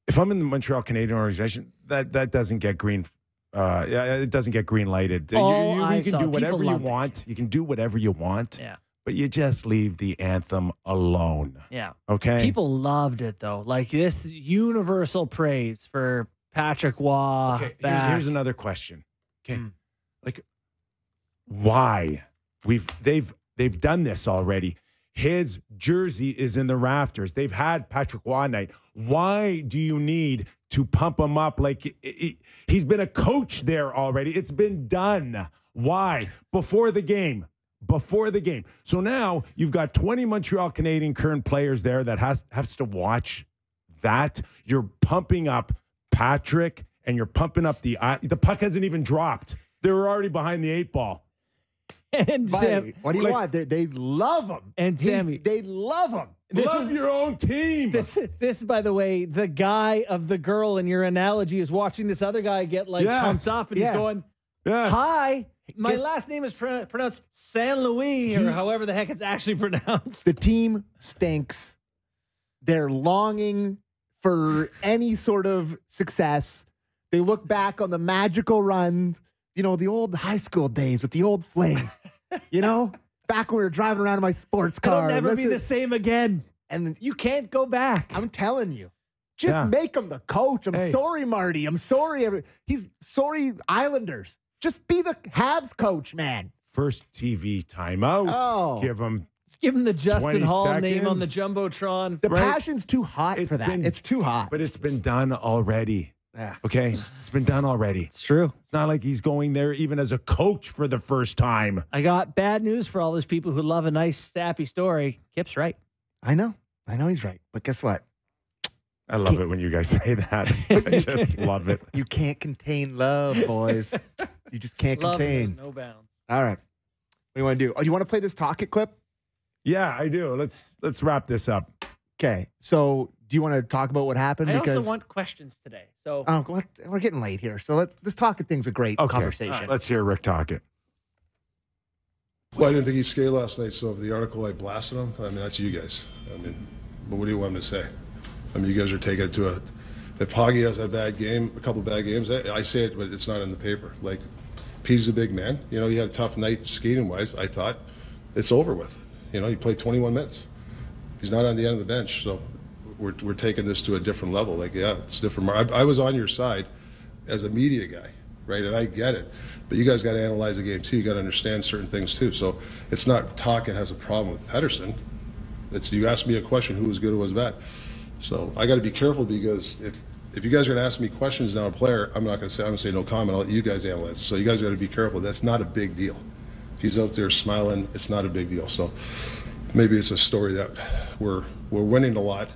if I'm in the Montreal Canadian organization, that doesn't get green. It doesn't get green lighted. You can do whatever you want. You can do whatever you want. Yeah. But you just leave the anthem alone. Yeah. Okay. People loved it though. Like this universal praise for Patrick Waugh. Okay. Back. Here's another question. Okay. Like, why? They've done this already. His jersey is in the rafters. They've had Patrick Waugh night. Why do you need to pump him up? Like, he's been a coach there already. It's been done. Why? Before the game. before the game. So now you've got 20 Montreal Canadian current players there that has to watch that. You're pumping up Patrick, and you're pumping up the puck hasn't even dropped. They were already behind the 8 ball. And Sam, what do you want? They love him. And Sammy, they love him. Love your own team. This, by the way, the guy of the girl in your analogy is watching this other guy get pumped up, and he's going, "Hi, my last name is pronounced San Luis, or however the heck it's actually pronounced." The team stinks. They're longing for any sort of success. They look back on the magical run, the old high school days with the old fling, back when we were driving around in my sports car. It'll never be the same again. And you can't go back. I'm telling you. Just make him the coach. I'm sorry, Marty. I'm sorry. He's sorry, Islanders. Just be the Habs coach, man. First TV timeout. Oh. Give him the Justin Hall seconds. Name on the Jumbotron. The passion's too hot for that. It's too hot. But it's been done already. Yeah. Okay? It's been done already. It's true. It's not like he's going there even as a coach for the first time. I got bad news for all those people who love a nice, sappy story. Kip's right. I know he's right. But guess what? I love it when you guys say that. I just love it. You can't contain love, boys. You just can't contain. There's no bounds. All right. What do you want to do? Oh, you want to play this Tocchet clip? Yeah, I do. Let's wrap this up. Okay. So do you want to talk about what happened? I also want questions today. So we're getting late here. So this Tocchet thing's a great conversation. Right. Let's hear Rick Tocchet. Well, I didn't think he skated last night, so the article I blasted him, that's you guys. But what do you want him to say? You guys are taking it to if Hoggy has a bad game, a couple bad games, I say it, but it's not in the paper. Like, P's a big man. He had a tough night skating-wise, I thought. It's over with. He played 21 minutes. He's not on the end of the bench, so we're taking this to a different level. It's different. I was on your side as a media guy, right? And I get it. But you guys got to analyze the game, too. You got to understand certain things, too. So it's not Tocchet has a problem with Pettersson. You asked me a question, who was good, who was bad. So I got to be careful, because if you guys are going to ask me questions now, a player, I'm going to say no comment. I'll let you guys analyze. So you guys got to be careful. That's not a big deal. He's out there smiling. It's not a big deal. So maybe it's a story that we're winning a lot,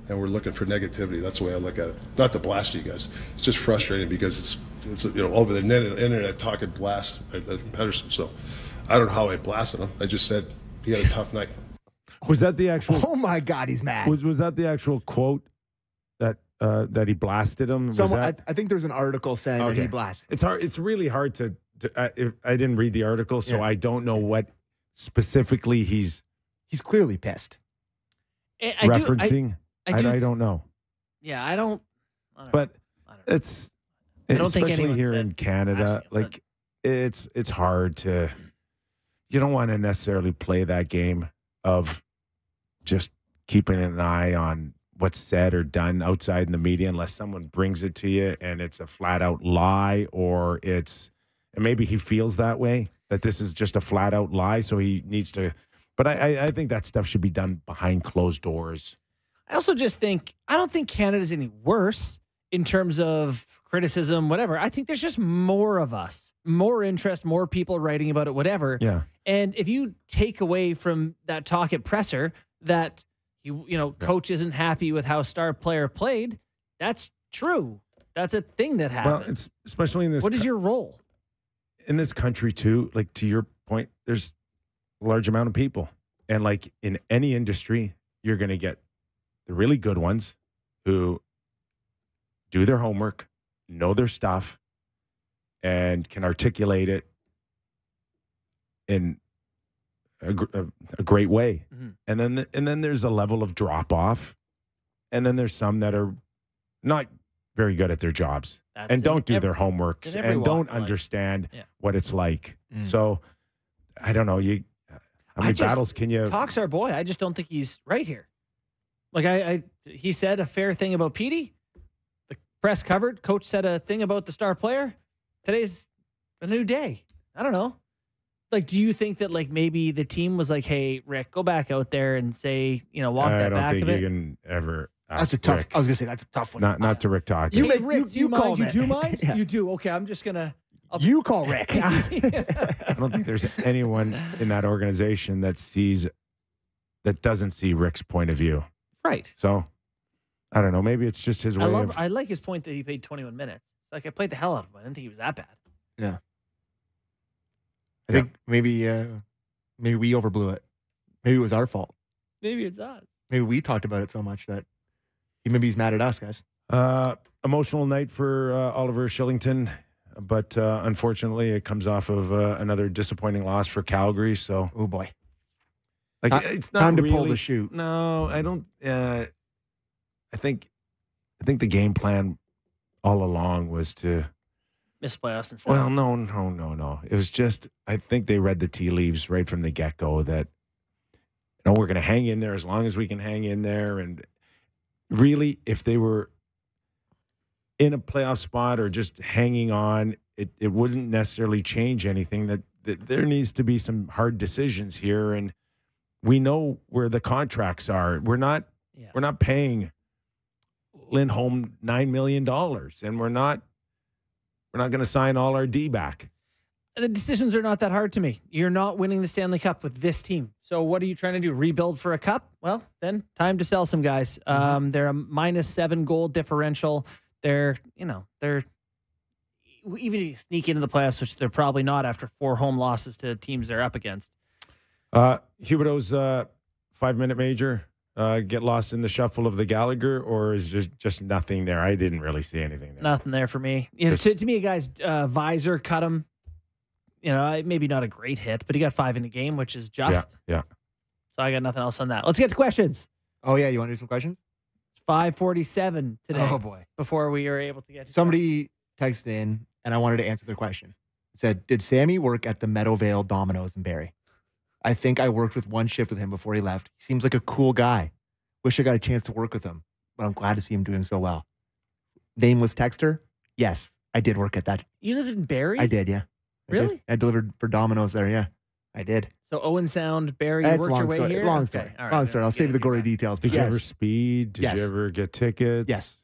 and we're looking for negativity. That's the way I look at it. Not to blast you guys. It's just frustrating, because it's over the internet Tocchet blast Pettersson. So I don't know how I blasted him. I just said he had a tough night. Was that the actual? Oh my God, he's mad. Was that the actual quote that he blasted him? I think there's an article saying that he blasted. It's hard. It's really hard to I didn't read the article, so I don't know what specifically he's clearly pissed. Referencing. I don't know. Yeah, I don't. But it's especially here in Canada, it's hard to. You don't want to necessarily play that game of just keeping an eye on what's said or done outside in the media, unless someone brings it to you and it's a flat out lie, or and maybe he feels that way, that this is just a flat out lie. So he needs to, but I think that stuff should be done behind closed doors. I also just think, I don't think Canada's any worse in terms of criticism, whatever. I think there's just more of us, more interest, more people writing about it, whatever. Yeah. And if you take away from that Tocchet presser that coach isn't happy with how star player played, that's true. That's a thing that happened. Well, it's especially in this. What is your role in this country too? Like, to your point, there's a large amount of people, and like in any industry, you're going to get the really good ones who do their homework, know their stuff, and can articulate it in a great way. Mm-hmm. And then there's a level of drop off, and then there's some that are not very good at their jobs and don't do their homeworks and don't understand what it's like. So I don't know. How many battles can you? Talk's our boy. I just don't think he's right here. Like he said a fair thing about Petey. The press covered. Coach said a thing about the star player. Today's a new day. I don't know. Like, do you think that maybe the team was like, "Hey, Rick, go back out there and say, walk that back a bit"? I don't think you can ever. That's a tough. Rick. I was gonna say that's a tough one. Not to Rick Tocchet. You call Rick. You do mind? Yeah. You do. Okay, I'm just gonna. You call Rick. don't think there's anyone in that organization that doesn't see Rick's point of view. Right. So, I don't know. Maybe it's just his way of... I like his point that he played 21 minutes. It's like, I played the hell out of him. I didn't think he was that bad. Yeah. I think maybe we overblew it. Maybe it was our fault. Maybe it's us. Maybe we talked about it so much that he's mad at us, guys. Emotional night for Oliver Shillington, but unfortunately, it comes off of another disappointing loss for Calgary. So, oh boy, it's not time to really, pull the chute. No, I don't. I think the game plan all along was to miss playoffs and stuff. Well, no. It was just I think they read the tea leaves right from the get go that we're going to hang in there as long as we can hang in there, and really, if they were in a playoff spot or just hanging on, it wouldn't necessarily change anything. That there needs to be some hard decisions here, and we know where the contracts are. We're not paying Lindholm $9 million, and we're not going to sign all our D back. The decisions are not that hard to me. You're not winning the Stanley Cup with this team. So what are you trying to do? Rebuild for a cup? Well, then time to sell some guys. They're a -7 goal differential. They're even if you sneak into the playoffs, which they're probably not after 4 home losses to teams they're up against. Huberdeau's 5-minute major get lost in the shuffle of the Gallagher, or is there just nothing there? I didn't really see anything there. Nothing there for me. To me, a guy's visor cut him. Maybe not a great hit, but he got 5 in the game, which is just. Yeah. So I got nothing else on that. Let's get to questions. Oh, yeah. You want to do some questions? It's 5:47 today. Oh, boy. Before we are able to get to somebody texted in, and I wanted to answer their question. It said, did Sammy work at the Meadowvale Domino's in Barrie? I think I worked with one shift with him before he left. He seems like a cool guy. Wish I got a chance to work with him, but I'm glad to see him doing so well. Nameless texter? Yes, I did work at that. You lived in Barrie? I did, yeah. Really? I delivered for Domino's there, yeah. I did. So Owen Sound, Barrie, you worked your way here? Long story. Okay. All right. Long story. I'll save you the gory details. Did you ever speed? Did you ever get tickets? Yes.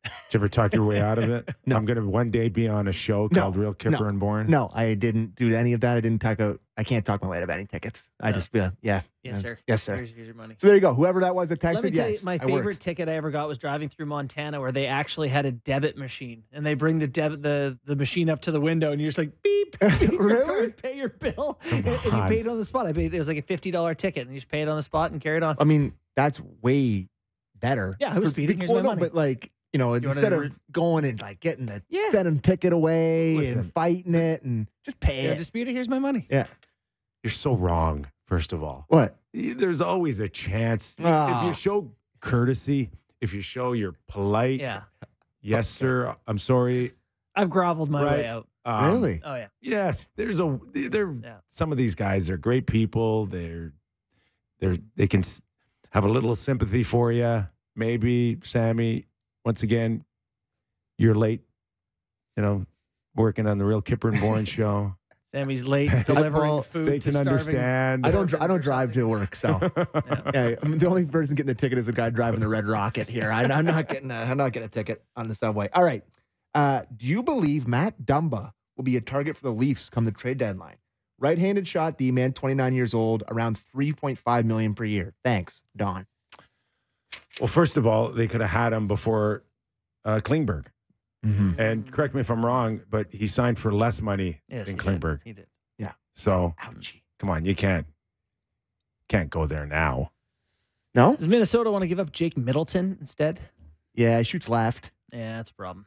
Did you ever talk your way out of it? No. I'm going to one day be on a show called Real Kyper and Bourne. No, I didn't do any of that. I didn't talk out. I can't talk my way out of any tickets. I just, Yes, sir. Yes, sir. Here's your money. So there you go. Whoever that was that texted, Let me tell you, yes, my favorite ticket I ever got was driving through Montana, where they actually had a debit machine, and they bring the machine up to the window, and you're just like beep, beep Really? pay your bill, and you paid on the spot. It was like a $50 ticket, and you just pay it on the spot and carry it on. I mean, that's way better. Yeah, I was speeding. Here's my money. But like, instead of going and like getting the sending ticket away and fighting it and just pay it. Disputing. Here's my money. Yeah. You're so wrong, first of all. What? There's always a chance. If you show courtesy, if you show you're polite, yes, sir, I'm sorry. I've groveled my way out. Really? Oh, yeah. Yes, some of these guys are great people. They can have a little sympathy for you. Maybe, Sammy, once again, you're late, working on the Real Kyper and Bourne show. Sammy's late delivering food. They to can starving. understand. I don't drive to work, so yeah, I mean, the only person getting the ticket is the guy driving the Red Rocket here. I'm not getting a ticket on the subway. All right. Do you believe Matt Dumba will be a target for the Leafs come the trade deadline? Right-handed shot D-man, 29 years old, around $3.5 million per year. Thanks, Don. Well, first of all, they could have had him before Klingberg. Mm-hmm. And correct me if I'm wrong, but he signed for less money than Klingberg. He did. Yeah. So, ouchie. Come on, you can't go there now. No? Does Minnesota want to give up Jake Middleton instead? Yeah, he shoots left. Yeah, that's a problem.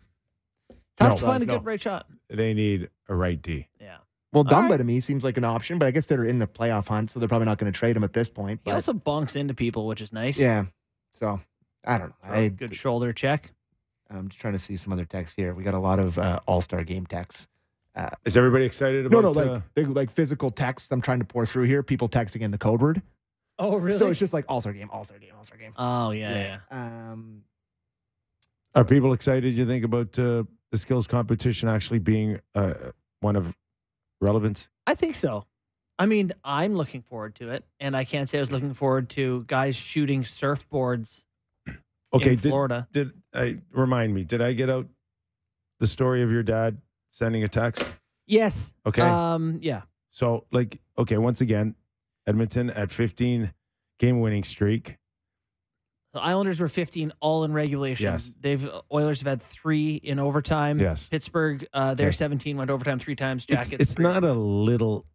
Tough to find a good right shot. They need a right D. Yeah. Well, Dumba to me seems like an option, but I guess they're in the playoff hunt, so they're probably not going to trade him at this point. He also bonks into people, which is nice. Yeah. So, I don't know. Good shoulder check. I'm just trying to see some other texts here. We got a lot of All-Star game texts. Is everybody excited about like physical text I'm trying to pour through here. People texting in the code word. Oh, really? So it's just like All-Star game, All-Star game, All-Star game. Oh, yeah. Are people excited, you think, about the skills competition actually being one of relevance? I think so. I mean, I'm looking forward to it, and I can't say I was looking forward to guys shooting surfboards in Florida. Remind me, did I get out the story of your dad sending a text? Yes. Okay. Yeah. So, okay, once again, Edmonton at 15 game-winning streak. The Islanders were 15 all in regulation. Yes. Oilers have had 3 in overtime. Yes. Pittsburgh, their 17 went overtime 3 times. Jackets. It's not a little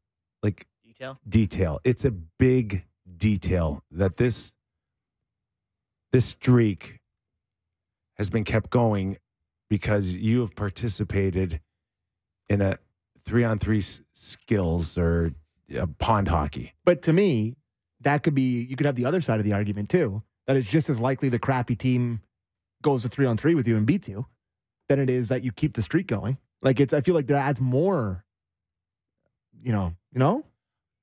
detail. It's a big detail that this streak has been kept going because you have participated in a 3-on-3 skills or pond hockey. But to me, that could be, you could have the other side of the argument too. That it's just as likely the crappy team goes to 3-on-3 with you and beats you than it is that you keep the streak going. I feel like that adds more, you know?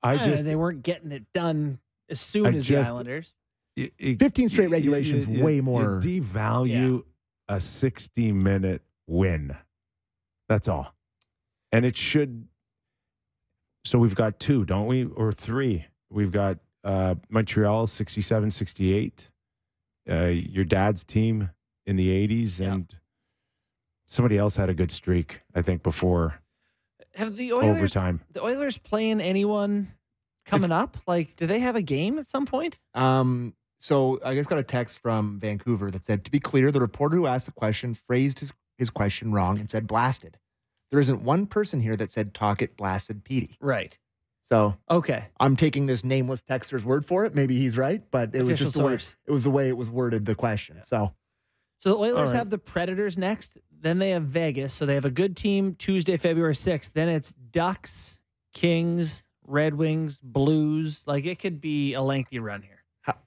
They weren't getting it done as soon as the Islanders. 15 straight regulations, way more. You devalue a 60-minute win. That's all. And it should. So we've got 2, don't we? Or 3. We've got Montreal 67-68. Your dad's team in the 80s. And somebody else had a good streak, I think, before have the Oilers, overtime. The Oilers playing anyone coming up? Do they have a game at some point? So I just got a text from Vancouver that said, to be clear, the reporter who asked the question phrased his question wrong and said blasted. There isn't one person here that said Tocchet blasted Petey. Right. So okay, I'm taking this nameless texter's word for it. Maybe he's right, but it was just the way it was worded, the question. So the Oilers have the Predators next. Then they have Vegas. So they have a good team Tuesday, February 6th. Then it's Ducks, Kings, Red Wings, Blues. It could be a lengthy run here.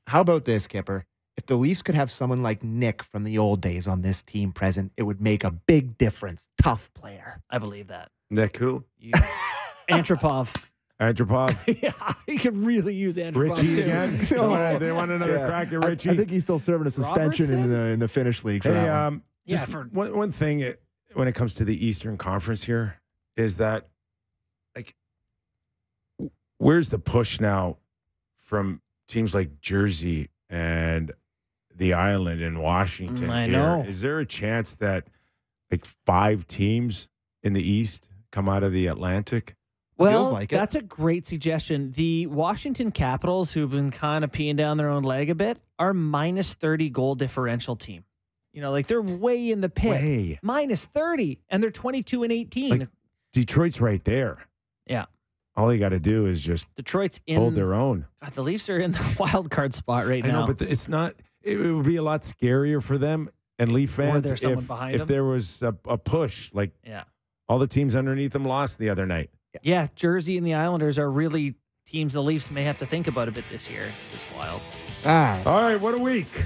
How about this, Kyper? If the Leafs could have someone like Nick from the old days on this team present, it would make a big difference. Tough player. I believe that. Nick who? Antropov. Yeah, he could really use Antropov Richie too. again? They want another crack at Richie? I think he's still serving a suspension in the Finnish league. For that one. One thing when it comes to the Eastern Conference here is that, where's the push now from teams like Jersey and the Island and Washington? I know. Is there a chance that 5 teams in the East come out of the Atlantic? Well, that's a great suggestion. The Washington Capitals, who've been kind of peeing down their own leg a bit, are minus 30 goal differential team. They're way in the pit. Way. Minus 30, and they're 22-18. Detroit's right there. Yeah. All you got to do is just Detroit's hold their own. God, the Leafs are in the wild card spot right now. I know, but it's not. It would be a lot scarier for them and Leaf fans if there was a push. All the teams underneath them lost the other night. Yeah, Jersey and the Islanders are really teams the Leafs may have to think about a bit this year. Just wild. All right, what a week.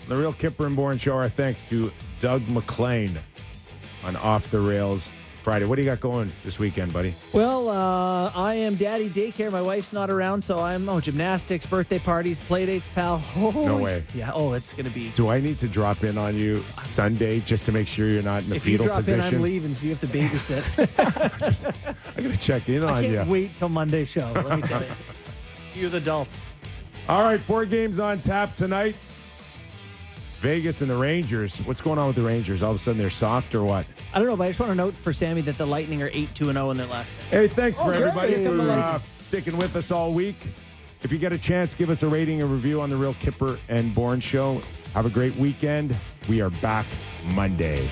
The Real Kyper and Bourne Show. Our thanks to Doug MacLean on Off the Rails Friday. What do you got going this weekend, buddy? Well, I am daddy daycare. My wife's not around, so I'm gymnastics, birthday parties, play dates, pal. No way. Yeah. it's going to be. Do I need to drop in on you Sunday just to make sure you're not in the fetal position? If you drop in, I'm leaving, so you have to babysit. I got to check in on you. I can't wait till Monday's show. Let me tell you. You the adults. All right, 4 games on tap tonight. Vegas and the Rangers. What's going on with the Rangers? All of a sudden they're soft or what? I don't know, but I just want to note for Sammy that the Lightning are 8-2-0 in their last game. Hey, thanks for everybody for sticking with us all week. If you get a chance, give us a rating and review on the Real Kyper and Bourne Show. Have a great weekend. We are back Monday.